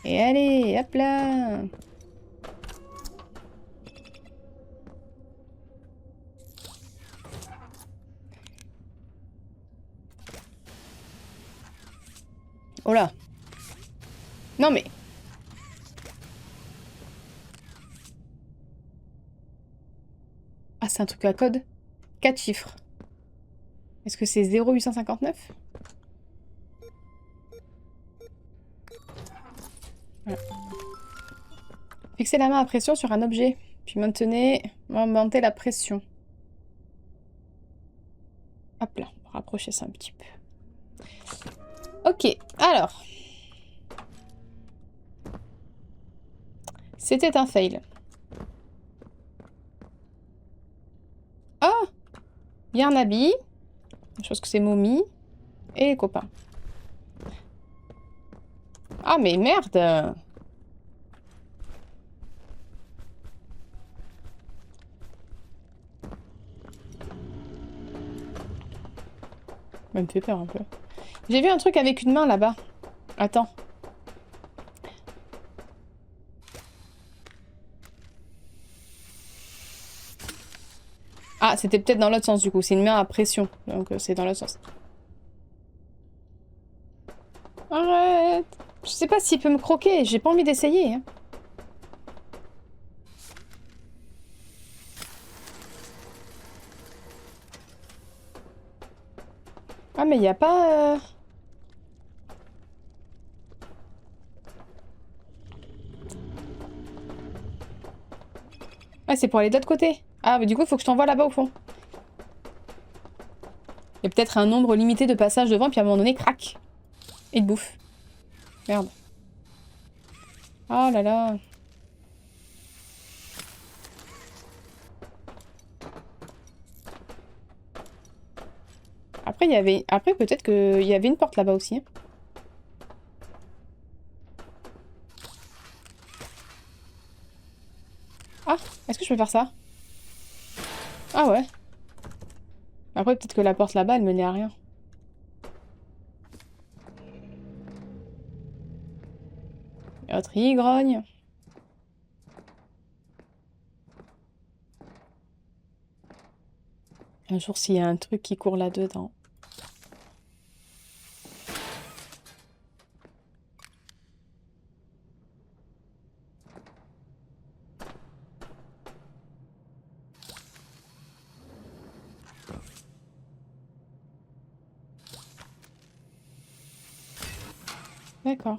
[SPEAKER 1] Et allez, hop là. Oh là. Non mais... Ah, c'est un truc à code. 4 chiffres. Est-ce que c'est 0859? Voilà. Fixez la main à pression sur un objet, puis augmentez la pression. Hop là, on va rapprocher ça un petit peu. Ok, alors. C'était un fail. Ah! Il y a un habit. Je pense que c'est Mommy. Et les copains. Ah mais merde! Ça me fait peur un peu. J'ai vu un truc avec une main là-bas. Attends. Ah, c'était peut-être dans l'autre sens du coup. C'est une main à pression. Donc c'est dans l'autre sens. Arrête! Je sais pas s'il peut me croquer. J'ai pas envie d'essayer. Hein. Ah mais il y a pas... Ah, c'est pour aller de l'autre côté. Ah, mais du coup, il faut que je t'envoie là-bas au fond. Il y a peut-être un nombre limité de passages devant, puis à un moment donné, crac. Il te bouffe. Merde. Oh là là. Après, il y avait... Après, peut-être qu'il y avait une porte là-bas aussi. Hein. Ah, est-ce que je peux faire ça? Ah ouais. Après, peut-être que la porte là-bas, elle menait à rien. Autre ivrogne. Un jour, s'il y a un truc qui court là-dedans. D'accord.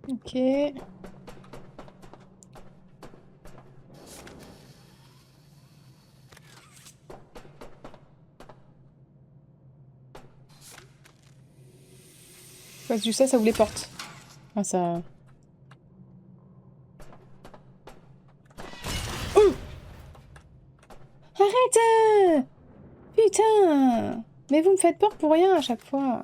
[SPEAKER 1] Ok. Ouais, tu sais, ça ouvre les portes. Ah, ça... Oh arrête! Putain! Mais vous me faites peur pour rien à chaque fois.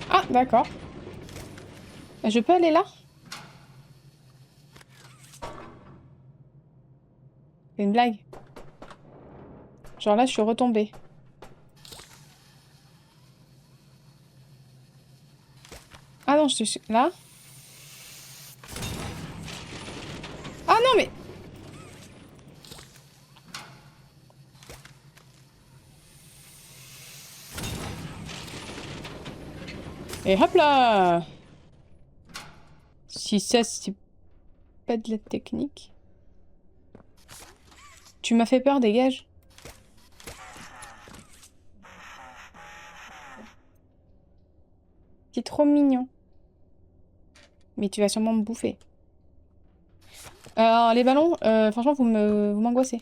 [SPEAKER 1] Ah, d'accord. Je peux aller là? C'est une blague. Genre là, je suis retombée. Ah non, je suis là. Ah non, mais... Et hop là! Si ça, c'est pas de la technique. Tu m'as fait peur, dégage. C'est trop mignon. Mais tu vas sûrement me bouffer. Alors, les ballons, franchement, vous m'angoissez.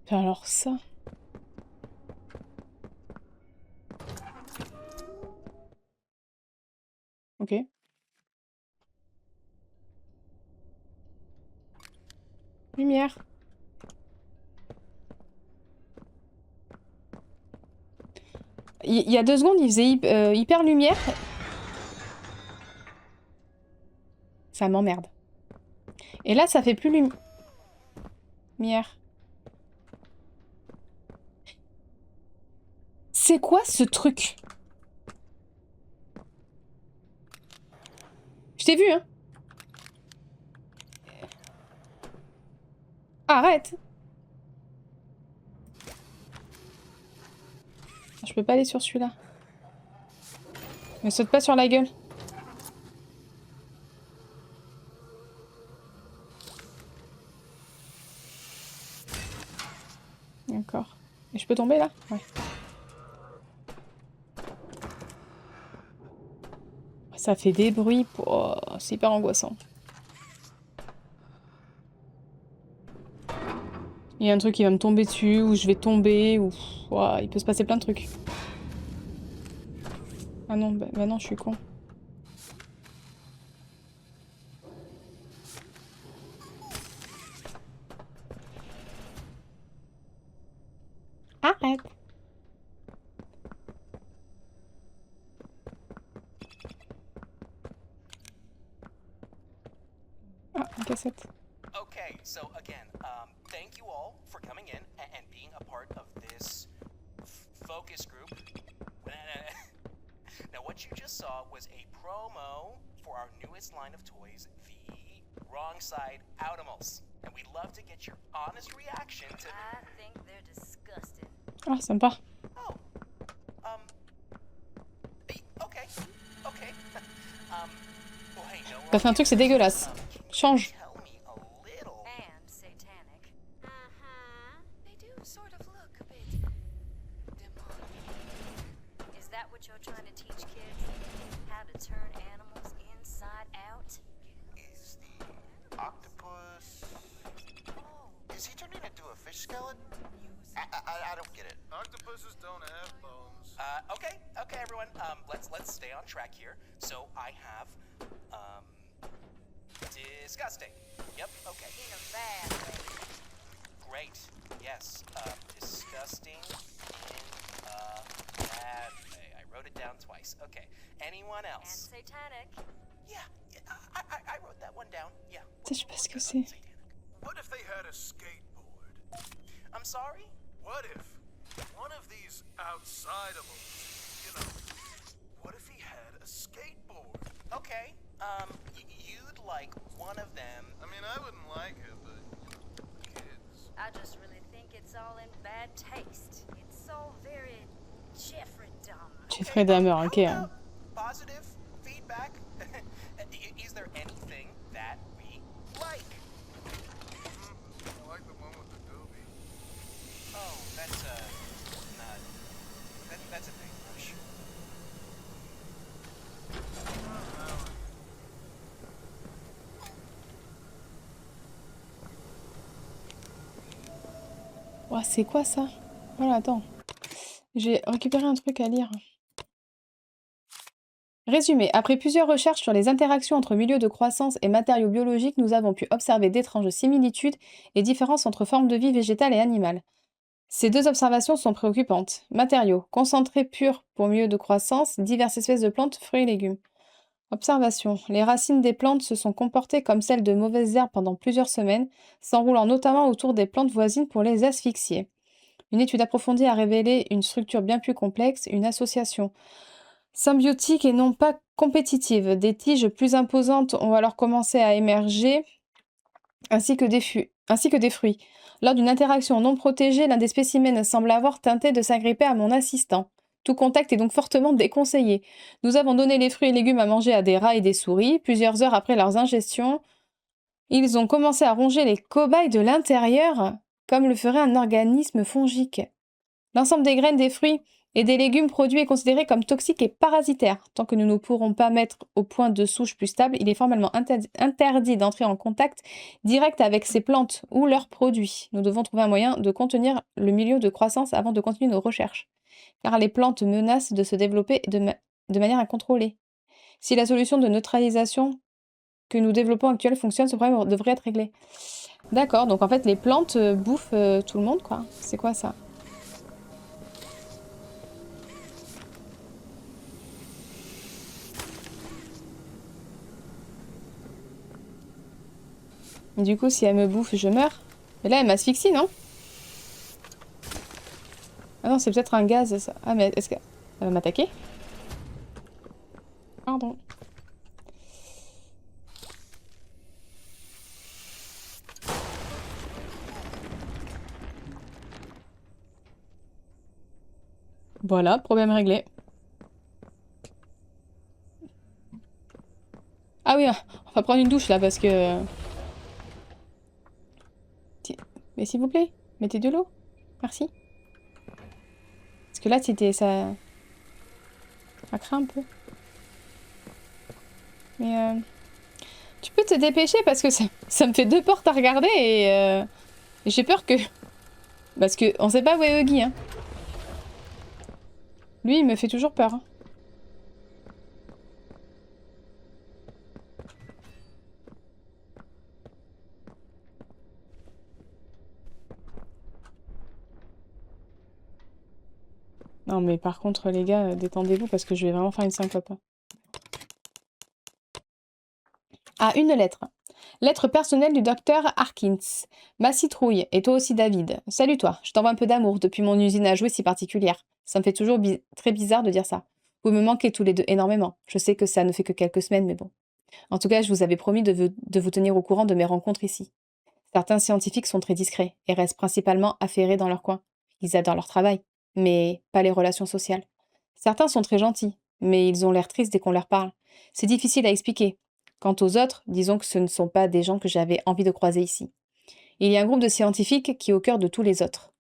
[SPEAKER 1] Alors ça... Ok. Lumière. Il y a 2 secondes, il faisait hyper lumière. Ça m'emmerde. Et là, ça fait plus lumière. C'est quoi ce truc? Je t'ai vu, hein? Arrête! Je peux pas aller sur celui-là. Me saute pas sur la gueule. D'accord. Et je peux tomber là? Ouais. Ça fait des bruits. Oh, c'est hyper angoissant. Il y a un truc qui va me tomber dessus, ou je vais tomber, ou... Ouah, il peut se passer plein de trucs. Ah non, bah non, je suis con. Arrête! Ah, une cassette.
[SPEAKER 5] Okay, so again, thank you all for coming in and being a part of this focus group. Now, what you just saw was a promo for our newest line of toys, the Wrong Side Outimals. And we'd love to get your honest reaction to...
[SPEAKER 6] I think they're disgusting.
[SPEAKER 1] Ah, sympa.
[SPEAKER 5] Oh, okay, okay. Well, hey, no
[SPEAKER 1] T'as fait un truc, c'est dégueulasse. Change.
[SPEAKER 5] tell me a little...
[SPEAKER 6] And satanic.
[SPEAKER 3] Uh-huh. They do sort of look a bit demonic.
[SPEAKER 6] Is that what you're trying to teach kids? How to turn animals inside out?
[SPEAKER 7] Is the octopus... Is he turning into a fish skeleton? I don't get it.
[SPEAKER 8] Octopuses don't have bones.
[SPEAKER 5] Okay, everyone. Let's stay on track here. So I have, disgusting. Yep. Okay.
[SPEAKER 6] In a bad way.
[SPEAKER 5] Great. Yes. Disgusting in a bad way. I wrote it down twice. Okay. Anyone
[SPEAKER 6] And
[SPEAKER 5] else?
[SPEAKER 6] satanic.
[SPEAKER 5] Yeah. I wrote that one down. Yeah.
[SPEAKER 1] Ça, je sais pas ce que c'est.
[SPEAKER 5] Satanic.
[SPEAKER 8] What if they had a skateboard?
[SPEAKER 5] I'm sorry.
[SPEAKER 8] What if one of these outsiders, you know, what if he had a skateboard?
[SPEAKER 5] Okay. You'd like one of them.
[SPEAKER 8] I mean, I wouldn't like it, but, you know, kids.
[SPEAKER 6] I just really think it's all in bad taste. It's so very Jeffrey Dahmer.
[SPEAKER 1] Jeffrey Dahmer, ok.
[SPEAKER 5] How about positive feedback. Is there anything that we like?
[SPEAKER 8] I like the one with the doobie.
[SPEAKER 5] Oh, that's not. That's a paintbrush.
[SPEAKER 1] Ouah, c'est quoi ça? Voilà, attends. J'ai récupéré un truc à lire. Résumé. Après plusieurs recherches sur les interactions entre milieux de croissance et matériaux biologiques, nous avons pu observer d'étranges similitudes et différences entre formes de vie végétale et animale. Ces 2 observations sont préoccupantes. Matériaux. Concentrés purs pour milieu de croissance, diverses espèces de plantes, fruits et légumes. Observation. Les racines des plantes se sont comportées comme celles de mauvaises herbes pendant plusieurs semaines, s'enroulant notamment autour des plantes voisines pour les asphyxier. Une étude approfondie a révélé une structure bien plus complexe, une association symbiotique et non pas compétitive. Des tiges plus imposantes ont alors commencé à émerger, ainsi que des fruits. Lors d'une interaction non protégée, l'un des spécimens semble avoir tenté de s'agripper à mon assistant. Tout contact est donc fortement déconseillé. Nous avons donné les fruits et légumes à manger à des rats et des souris. Plusieurs heures après leur ingestion, ils ont commencé à ronger les cobayes de l'intérieur, comme le ferait un organisme fongique. L'ensemble des graines, des fruits et des légumes produits est considéré comme toxique et parasitaire. Tant que nous ne pourrons pas mettre au point de souche plus stable, il est formellement interdit d'entrer en contact direct avec ces plantes ou leurs produits. Nous devons trouver un moyen de contenir le milieu de croissance avant de continuer nos recherches, car les plantes menacent de se développer de manière incontrôlée. Si la solution de neutralisation que nous développons actuelle fonctionne, ce problème devrait être réglé. D'accord, donc en fait les plantes bouffent tout le monde, quoi. C'est quoi ça? Du coup, si elle me bouffe, je meurs. Mais là, elle m'asphyxie, non? Ah non, c'est peut-être un gaz, ça. Ah, mais est-ce qu'elle va m'attaquer? Pardon. Voilà, problème réglé. Ah oui, on va prendre une douche là parce que... Mais s'il vous plaît, mettez de l'eau. Merci. Parce que là, c'était ça... Ça craint un peu. Mais tu peux te dépêcher parce que ça me fait 2 portes à regarder et j'ai peur que... Parce que on sait pas où est Huggy, hein. Lui, il me fait toujours peur. Hein. Non, mais par contre, les gars, détendez-vous parce que je vais vraiment faire une syncope. Hein. Ah, une lettre. Lettre personnelle du docteur Harkins. Ma citrouille, et toi aussi David. Salut toi, je t'envoie un peu d'amour depuis mon usine à jouets si particulière. Ça me fait toujours très bizarre de dire ça. Vous me manquez tous les deux énormément. Je sais que ça ne fait que quelques semaines, mais bon. En tout cas, je vous avais promis de vous tenir au courant de mes rencontres ici. Certains scientifiques sont très discrets et restent principalement affairés dans leur coin. Ils adorent leur travail, mais pas les relations sociales. Certains sont très gentils, mais ils ont l'air tristes dès qu'on leur parle. C'est difficile à expliquer. Quant aux autres, disons que ce ne sont pas des gens que j'avais envie de croiser ici. Il y a un groupe de scientifiques qui est au cœur de tous les autres.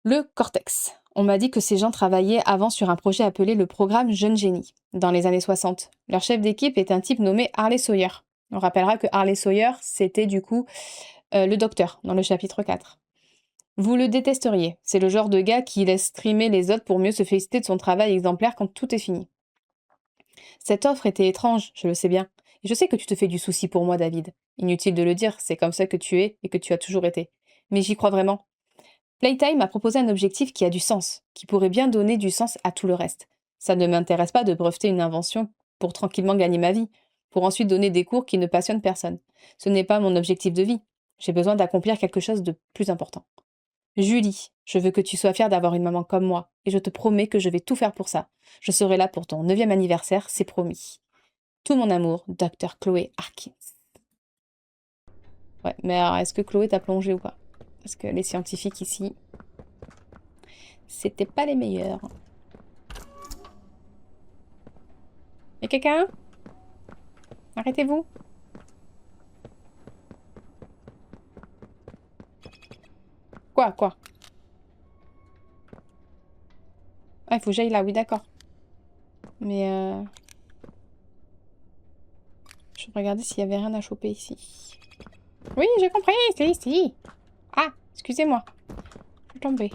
[SPEAKER 1] Le Cortex. On m'a dit que ces gens travaillaient avant sur un projet appelé le programme Jeune Génie, dans les années 60. Leur chef d'équipe est un type nommé Harley Sawyer. On rappellera que Harley Sawyer, c'était du coup le docteur, dans le chapitre 4. Vous le détesteriez. C'est le genre de gars qui laisse trimer les autres pour mieux se féliciter de son travail exemplaire quand tout est fini. Cette offre était étrange, je le sais bien. Et je sais que tu te fais du souci pour moi, David. Inutile de le dire, c'est comme ça que tu es et que tu as toujours été. Mais j'y crois vraiment. Playtime m'a proposé un objectif qui a du sens, qui pourrait bien donner du sens à tout le reste. Ça ne m'intéresse pas de breveter une invention pour tranquillement gagner ma vie, pour ensuite donner des cours qui ne passionnent personne. Ce n'est pas mon objectif de vie. J'ai besoin d'accomplir quelque chose de plus important. Julie, je veux que tu sois fière d'avoir une maman comme moi, et je te promets que je vais tout faire pour ça. Je serai là pour ton 9e anniversaire, c'est promis. Tout mon amour, Dr. Chloé Harkins. Ouais, mais alors, est-ce que Chloé t'a plongé ou pas? Parce que les scientifiques ici, c'était pas les meilleurs. Y'a quelqu'un? Arrêtez-vous. Quoi? Ah, il faut que j'aille là, oui, d'accord. Mais je vais regarder s'il y avait rien à choper ici. Oui, j'ai compris, c'est ici. Ah, excusez-moi. Je suis tombée.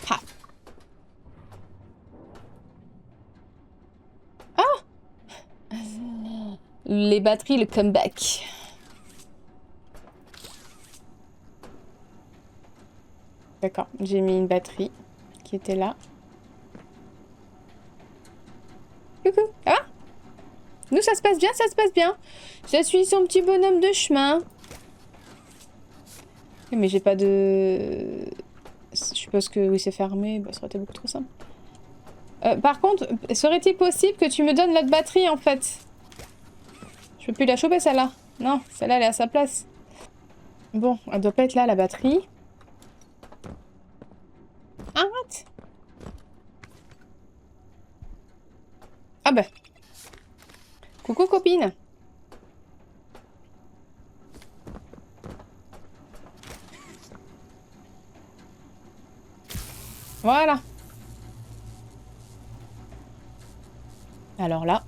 [SPEAKER 1] Ah. Ah! Les batteries, le comeback. D'accord, j'ai mis une batterie qui était là. Coucou, ça va? Nous, ça se passe bien, ça se passe bien. Je suis son petit bonhomme de chemin. Mais j'ai pas de... Je suppose que oui, c'est fermé. Bah, ça aurait été beaucoup trop simple. Par contre, serait-il possible que tu me donnes l'autre batterie, en fait? Je peux plus la choper, celle-là. Non, celle-là, elle est à sa place. Bon, elle doit pas être là, la batterie. Arrête! Ah bah. Coucou, copine. Voilà. Alors là.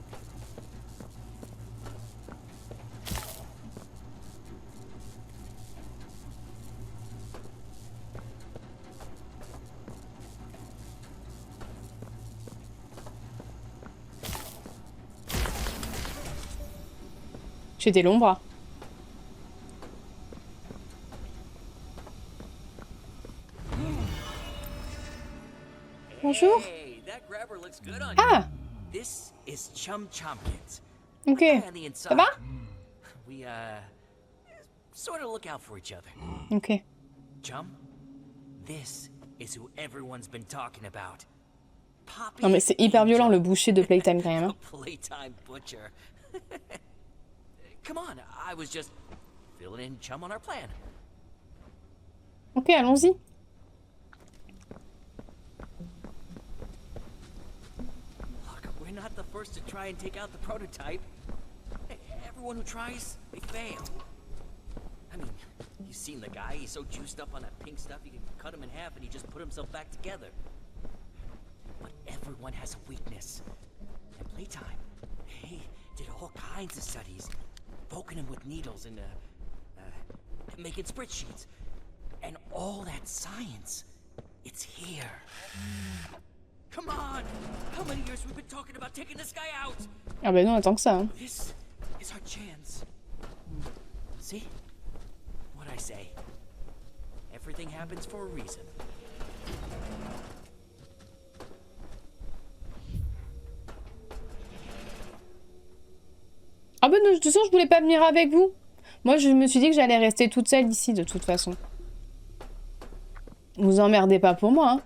[SPEAKER 1] J'ai des longs bras. Bonjour.
[SPEAKER 4] Hey, that grabber looks good on you.
[SPEAKER 1] Ah!
[SPEAKER 4] This is Chum Chompkins.
[SPEAKER 1] Ok.
[SPEAKER 4] Guy on the
[SPEAKER 1] Ça
[SPEAKER 4] inside.
[SPEAKER 1] va?
[SPEAKER 4] We sort of look out for each other.
[SPEAKER 1] Ok.
[SPEAKER 4] Chum, this is who everyone's been talking about. Poppy
[SPEAKER 1] Non mais c'est hyper violent le boucher de Playtime quand même. Hein.
[SPEAKER 4] Playtime butcher. Come on, I was just filling in Chum on our plan.
[SPEAKER 1] Ok, allons-y.
[SPEAKER 4] Look, we're not the first to try and take out the prototype. Everyone who tries, they fail. I mean, you've seen the guy. He's so juiced up on that pink stuff, you can cut him in half and he just put himself back together. But everyone has a weakness. And Playtime, they did all kinds of studies, poking him with needles and making spreadsheets. And all that science, it's here. Come on! How many years we've been talking about taking this guy out?
[SPEAKER 1] Ah bah non, attends que ça. Hein.
[SPEAKER 4] This is our chance. See? What'd I say? Everything happens for a reason.
[SPEAKER 1] Ah bah de toute façon, je voulais pas venir avec vous. Moi, je me suis dit que j'allais rester toute seule ici, de toute façon. Vous emmerdez pas pour moi, hein.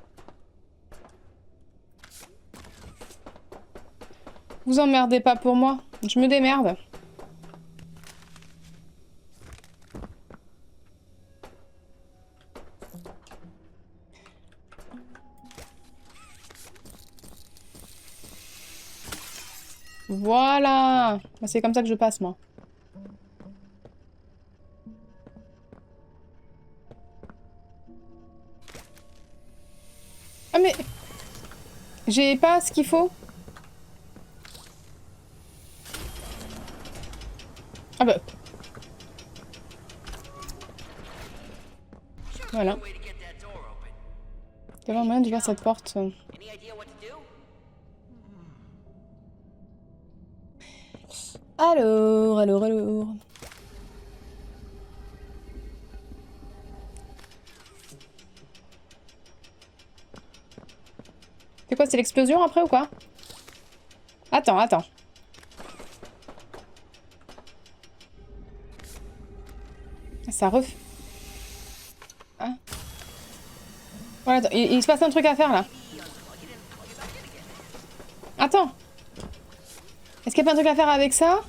[SPEAKER 1] Vous emmerdez pas pour moi. Je me démerde. Voilà. C'est comme ça que je passe, moi. Ah mais... J'ai pas ce qu'il faut. Ah bah... Voilà. Il y avait un moyen d'ouvrir cette porte. Alors... C'est quoi, c'est l'explosion après ou quoi? Attends. Ça ref... Ah. Voilà, attends, il se passe un truc à faire là. Attends. Est-ce qu'il n'y a pas un truc à faire avec ça?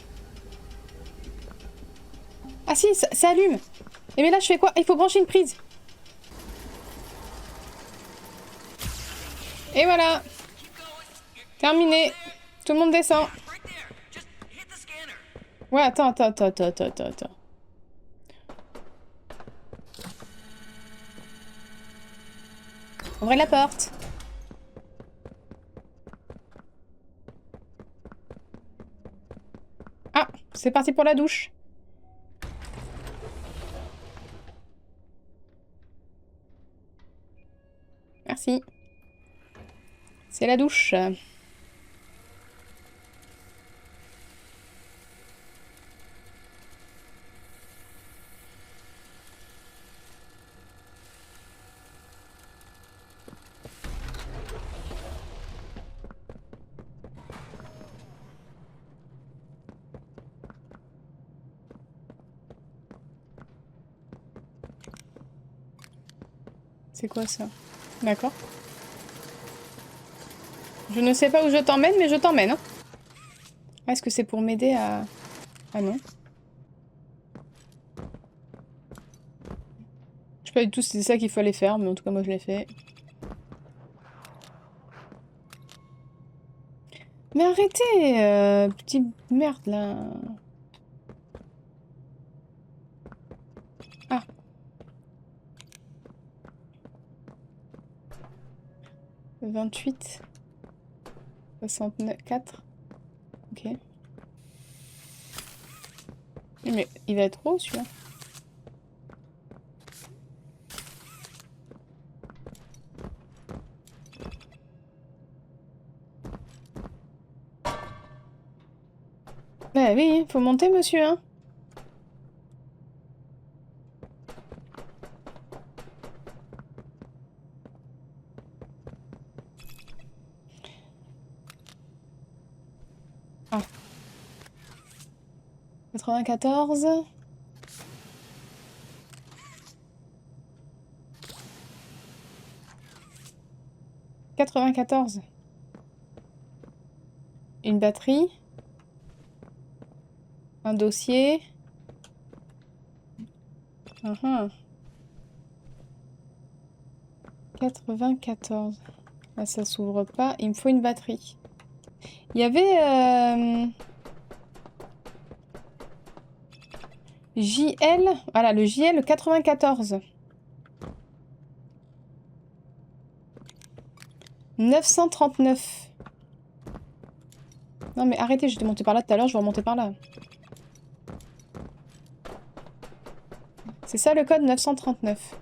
[SPEAKER 1] Ah si, ça allume. Et mais là, je fais quoi? Il faut brancher une prise. Et voilà. Terminé. Tout le monde descend. Ouais, attends. Ouvrez la porte. Ah, c'est parti pour la douche. Merci. C'est la douche. C'est quoi ça? D'accord. Je ne sais pas où je t'emmène, mais je t'emmène. Hein. Est-ce que c'est pour m'aider à... Ah non. Je sais pas du tout si c'est ça qu'il fallait faire, mais en tout cas moi je l'ai fait. Mais arrêtez, petite merde là. Ah. « 28. 64. Ok. Mais il va être haut celui-là. Bah oui, faut monter monsieur, hein. 94. Une batterie. Un dossier. 94. Là, ça s'ouvre pas. Il me faut une batterie. Il y avait... JL. Voilà, le JL 94. 939. Non mais arrêtez, j'étais montée par là tout à l'heure, je vais remonter par là. C'est ça le code 939.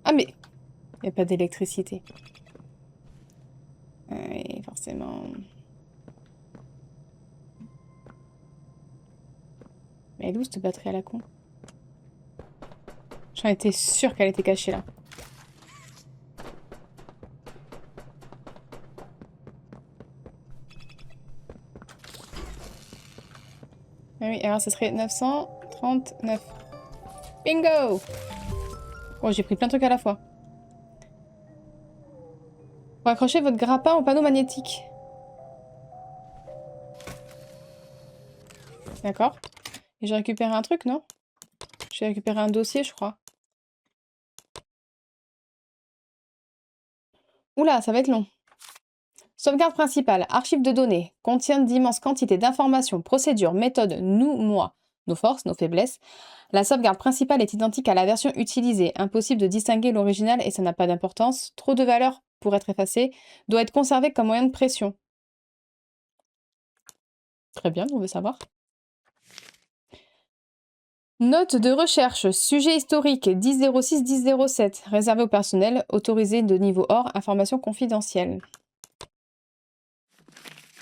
[SPEAKER 1] Ah mais... Il n'y a pas d'électricité. Oui, forcément. Mais elle est où cette batterie à la con? J'en étais sûre qu'elle était cachée là. Ah oui, alors ça serait 939. Bingo! Oh, j'ai pris plein de trucs à la fois. Pour accrocher votre grappin au panneau magnétique. D'accord. Et j'ai récupéré un truc, non? J'ai récupéré un dossier, je crois. Oula, ça va être long. Sauvegarde principale, archive de données, contient d'immenses quantités d'informations, procédures, méthodes, nous, moi, nos forces, nos faiblesses. La sauvegarde principale est identique à la version utilisée. Impossible de distinguer l'original et ça n'a pas d'importance. Trop de valeur pour être effacée. Doit être conservé comme moyen de pression. Très bien, on veut savoir. Note de recherche. Sujet historique 1006-1007. Réservé au personnel. Autorisé de niveau or. Information confidentielle.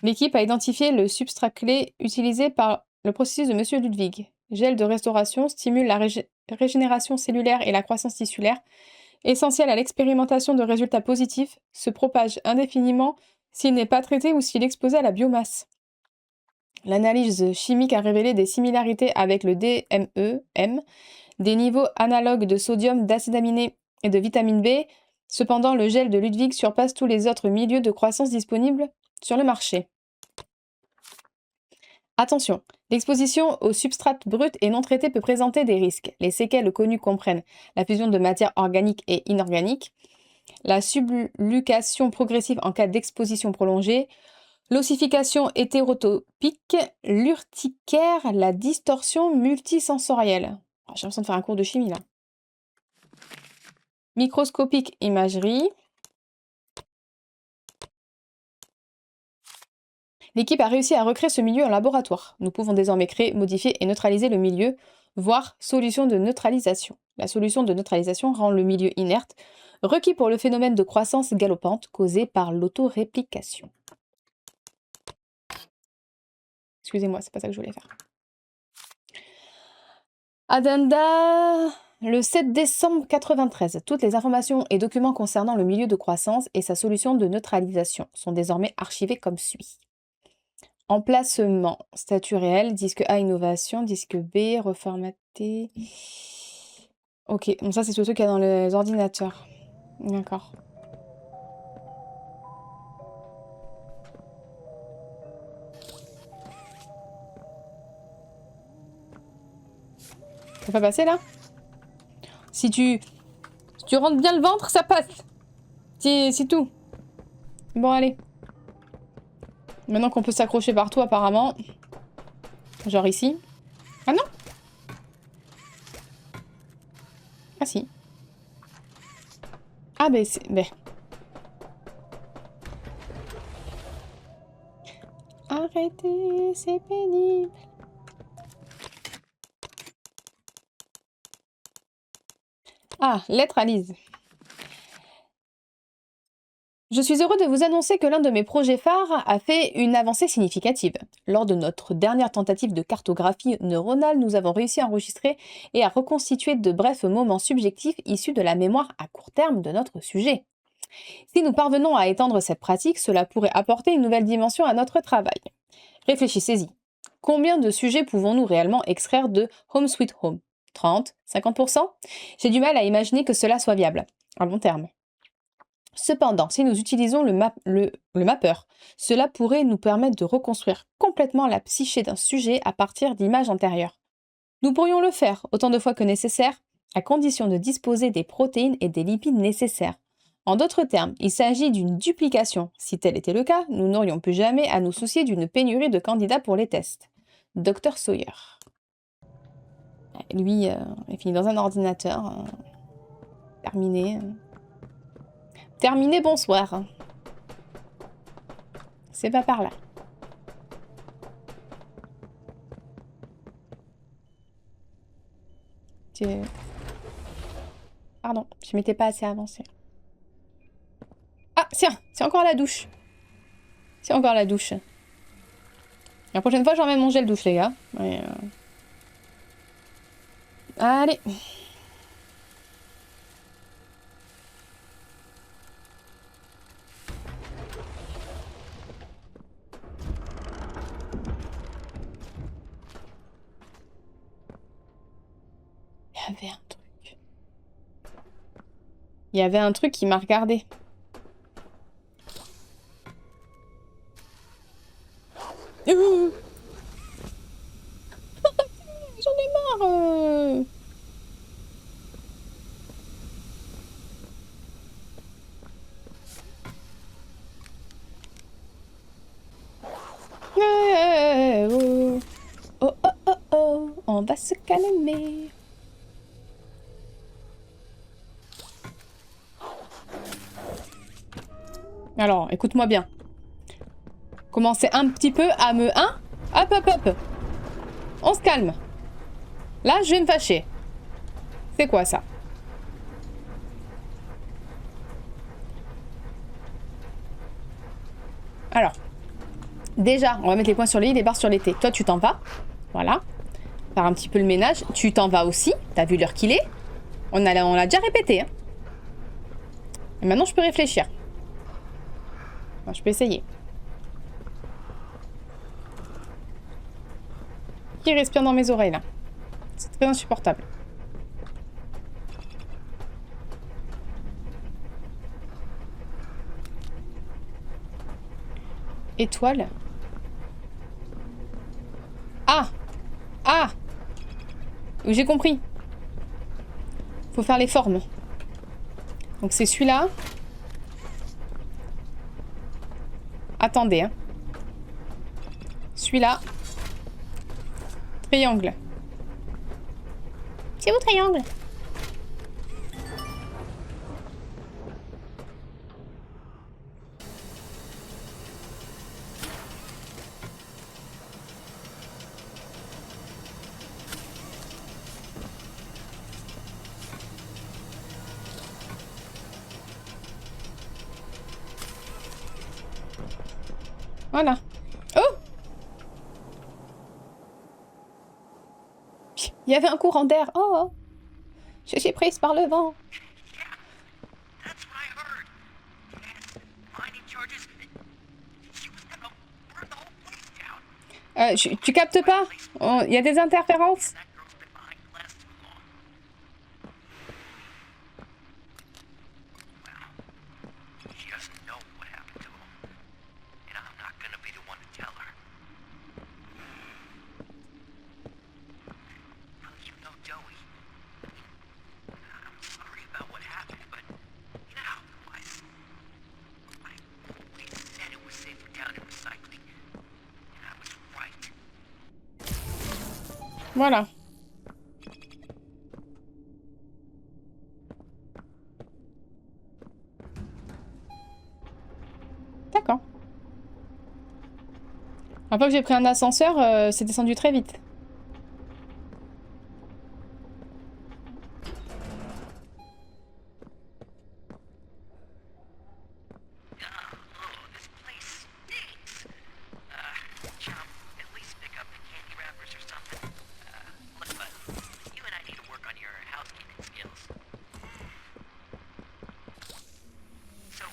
[SPEAKER 1] L'équipe a identifié le substrat clé utilisé par le processus de Monsieur Ludwig. Gel de restauration stimule la régénération cellulaire et la croissance tissulaire. Essentiel à l'expérimentation de résultats positifs, se propage indéfiniment s'il n'est pas traité ou s'il est exposé à la biomasse. L'analyse chimique a révélé des similarités avec le DME-M, des niveaux analogues de sodium, d'acides aminés et de vitamine B. Cependant, le gel de Ludwig surpasse tous les autres milieux de croissance disponibles sur le marché. Attention, l'exposition aux substrates bruts et non traités peut présenter des risques. Les séquelles connues comprennent la fusion de matières organiques et inorganiques, la sublucation progressive en cas d'exposition prolongée, l'ossification hétérotopique, l'urticaire, la distorsion multisensorielle. J'ai l'impression de faire un cours de chimie là. Microscopique imagerie. L'équipe a réussi à recréer ce milieu en laboratoire. Nous pouvons désormais créer, modifier et neutraliser le milieu, voire solution de neutralisation. La solution de neutralisation rend le milieu inerte, requis pour le phénomène de croissance galopante causé par l'autoréplication. Excusez-moi, c'est pas ça que je voulais faire. Addenda, le 7 décembre 93. Toutes les informations et documents concernant le milieu de croissance et sa solution de neutralisation sont désormais archivés comme suit. Emplacement, statut réel, disque A innovation, disque B reformaté. Ok, donc ça c'est ce truc qu'il y a dans les ordinateurs. D'accord. Ça va passer là? Si tu rentres bien le ventre, ça passe. C'est tout. Bon, allez. Maintenant qu'on peut s'accrocher partout, apparemment. Genre ici. Ah non? Ah si. Ah ben c'est... Ben. Arrêtez, c'est pénible. Ah, lettre à Lise. Je suis heureux de vous annoncer que l'un de mes projets phares a fait une avancée significative. Lors de notre dernière tentative de cartographie neuronale, nous avons réussi à enregistrer et à reconstituer de brefs moments subjectifs issus de la mémoire à court terme de notre sujet. Si nous parvenons à étendre cette pratique, cela pourrait apporter une nouvelle dimension à notre travail. Réfléchissez-y. Combien de sujets pouvons-nous réellement extraire de Home Sweet Home? 30, 50%? J'ai du mal à imaginer que cela soit viable, à long terme. Cependant, si nous utilisons le mappeur, cela pourrait nous permettre de reconstruire complètement la psyché d'un sujet à partir d'images antérieures. Nous pourrions le faire autant de fois que nécessaire, à condition de disposer des protéines et des lipides nécessaires. En d'autres termes, il s'agit d'une duplication. Si tel était le cas, nous n'aurions plus jamais à nous soucier d'une pénurie de candidats pour les tests. Dr Sawyer. Lui, il finit dans un ordinateur. Terminé. Terminé, bonsoir. C'est pas par là. Pardon, je m'étais pas assez avancée. Ah, tiens, c'est encore la douche. C'est encore la douche. La prochaine fois, j'emmène mon gel douche, les gars. Et, allez. Il y avait un truc. Il y avait un truc qui m'a regardé. J'en ai marre. Oh. Oh, oh, oh, oh. On va se calmer. Alors, écoute-moi bien. Commencez un petit peu à me... Hein? Hop, hop, hop. On se calme. Là, je vais me fâcher. C'est quoi, ça? Alors. Déjà, on va mettre les points sur les i, les barres sur les t. Toi, tu t'en vas. Voilà. Faire un petit peu le ménage. Tu t'en vas aussi. T'as vu l'heure qu'il est? On l'a déjà répété. Hein. Et maintenant, je peux réfléchir. Bon, je peux essayer. Qui respire dans mes oreilles, là? C'est très insupportable. Étoile. Ah! Ah! J'ai compris. Faut faire les formes. Donc c'est celui-là. Attendez, hein. Celui-là. Triangle. C'est où, triangle? Voilà. Oh! Il y avait un courant d'air. Oh! Je suis prise par le vent.
[SPEAKER 2] That's what I heard. Yes, mining charges. She was gonna burn the whole place down.
[SPEAKER 1] Tu captes pas? Oh, il y a des interférences.
[SPEAKER 2] That girl's been behind glass too long. Well, she doesn't know what happened to him. And I'm not gonna be the one to tell her. Well, you know Joey. I'm sorry about what happened, but you know how it was. I always said it was safer down in recycling. And I was right.
[SPEAKER 1] Voilà. D'accord. Une fois que j'ai pris un ascenseur, c'est descendu très vite.
[SPEAKER 2] Oh, this place stinks. Chum, at least pick up the candy wrappers or something. Look, bud, you and I need to work on your housekeeping skills. So,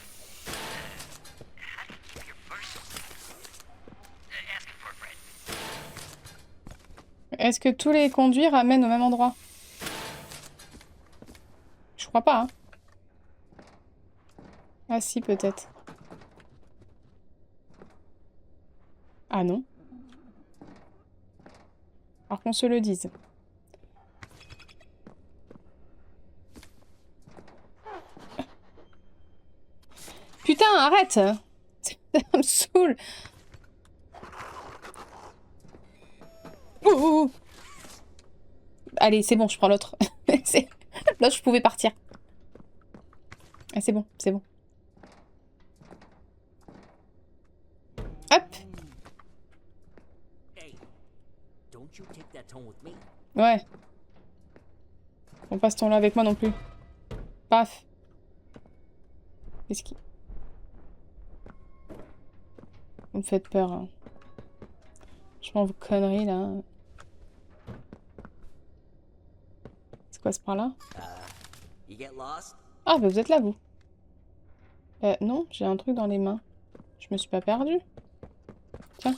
[SPEAKER 1] Est-ce que tous les conduits ramènent au même endroit? Je crois pas, hein. Ah si, peut-être. Ah non. Alors qu'on se le dise. Putain, arrête! Ça me saoule! Ouh. Allez, c'est bon, je prends l'autre. L'autre, je pouvais partir. Ah, c'est bon, c'est bon. Hop!
[SPEAKER 4] Hey, don't you take that tone with me.
[SPEAKER 1] Ouais. On passe ton là avec moi non plus. Paf. Qu'est-ce qui... Vous me faites peur, hein. Je prends vos conneries, là. C'est quoi ce point-là?
[SPEAKER 4] You get lost?
[SPEAKER 1] Ah, bah vous êtes là, vous. Non, j'ai un truc dans les mains. Je me suis pas perdue. Tiens,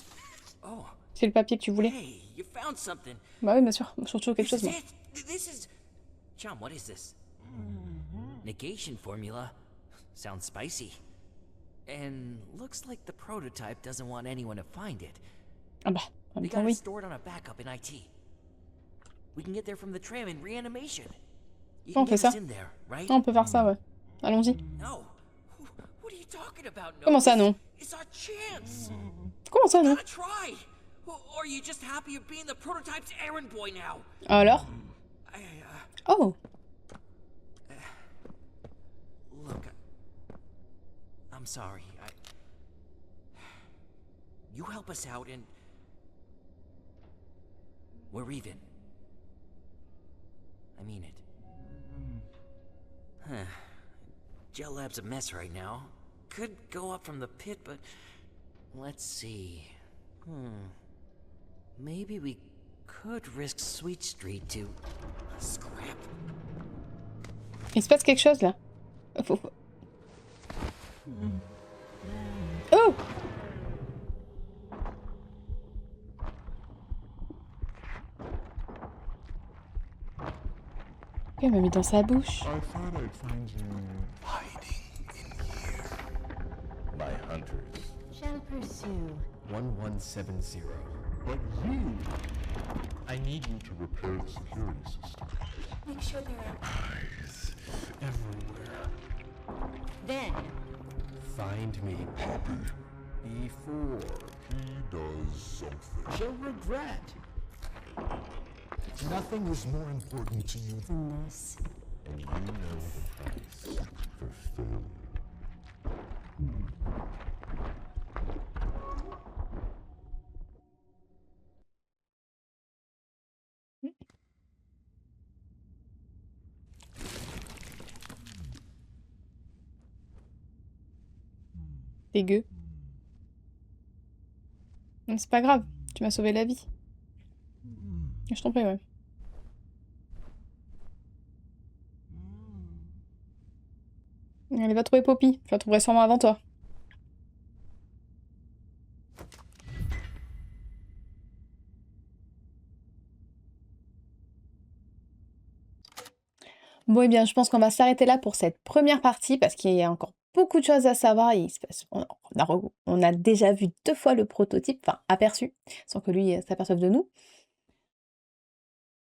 [SPEAKER 4] Oh,
[SPEAKER 1] c'est le papier que tu voulais.
[SPEAKER 4] hey, you found something.
[SPEAKER 1] Bah oui, bien sûr. Surtout quelque chose, moi.
[SPEAKER 4] This is... Chum, what is this? Negation formula. Sounds spicy. And looks like the prototype doesn't want anyone to find it.
[SPEAKER 1] Ah bah, en
[SPEAKER 4] They
[SPEAKER 1] même temps,
[SPEAKER 4] got it
[SPEAKER 1] oui.
[SPEAKER 4] stored on a backup in IT. We can get there from the tram in reanimation. You
[SPEAKER 1] On
[SPEAKER 4] can
[SPEAKER 1] fait
[SPEAKER 4] get us
[SPEAKER 1] ça.
[SPEAKER 4] in there, right?
[SPEAKER 1] On peut faire ça, ouais. Allons-y.
[SPEAKER 4] No. What are you talking about? No.
[SPEAKER 1] Comment ça, non?
[SPEAKER 4] It's our chance.
[SPEAKER 1] Comment ça, non?
[SPEAKER 4] Gotta try. Or are you just happy of being the prototype's errand boy now?
[SPEAKER 1] Alors? Oh!
[SPEAKER 4] Look, I'm sorry. You help us out and we're even. I mean it. Huh. Gel Lab's a mess right now. Could go up from the pit, but let's see. Maybe we could risk Sweet Street to scrap.
[SPEAKER 1] Il se passe quelque chose, là. Oh! Il m'a mis dans sa bouche.
[SPEAKER 9] I thought I'd find you
[SPEAKER 8] Hiding in here.
[SPEAKER 9] my hunters.
[SPEAKER 10] Shall pursue.
[SPEAKER 9] 1170. But you, I need you to repair the security system.
[SPEAKER 10] Make sure there are.
[SPEAKER 9] Eyes everywhere.
[SPEAKER 10] Then,
[SPEAKER 9] Find me
[SPEAKER 8] Poppy,
[SPEAKER 9] before
[SPEAKER 8] he does something.
[SPEAKER 9] she'll regret.
[SPEAKER 8] Nothing is more important to you than
[SPEAKER 10] in this.
[SPEAKER 8] and you know the price for failure.
[SPEAKER 1] Dégueu. Mais c'est pas grave, tu m'as sauvé la vie. Je t'en prie, ouais. Allez, va trouver Poppy. Je la trouverai sûrement avant toi. Bon, eh bien, je pense qu'on va s'arrêter là pour cette première partie parce qu'il y a encore beaucoup de choses à savoir. On a déjà vu 2 fois le prototype, enfin aperçu, sans que lui s'aperçoive de nous.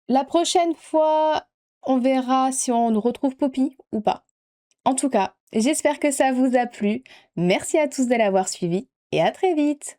[SPEAKER 1] La prochaine fois, on verra si on retrouve Poppy ou pas. En tout cas, j'espère que ça vous a plu. Merci à tous de l'avoir suivi et à très vite.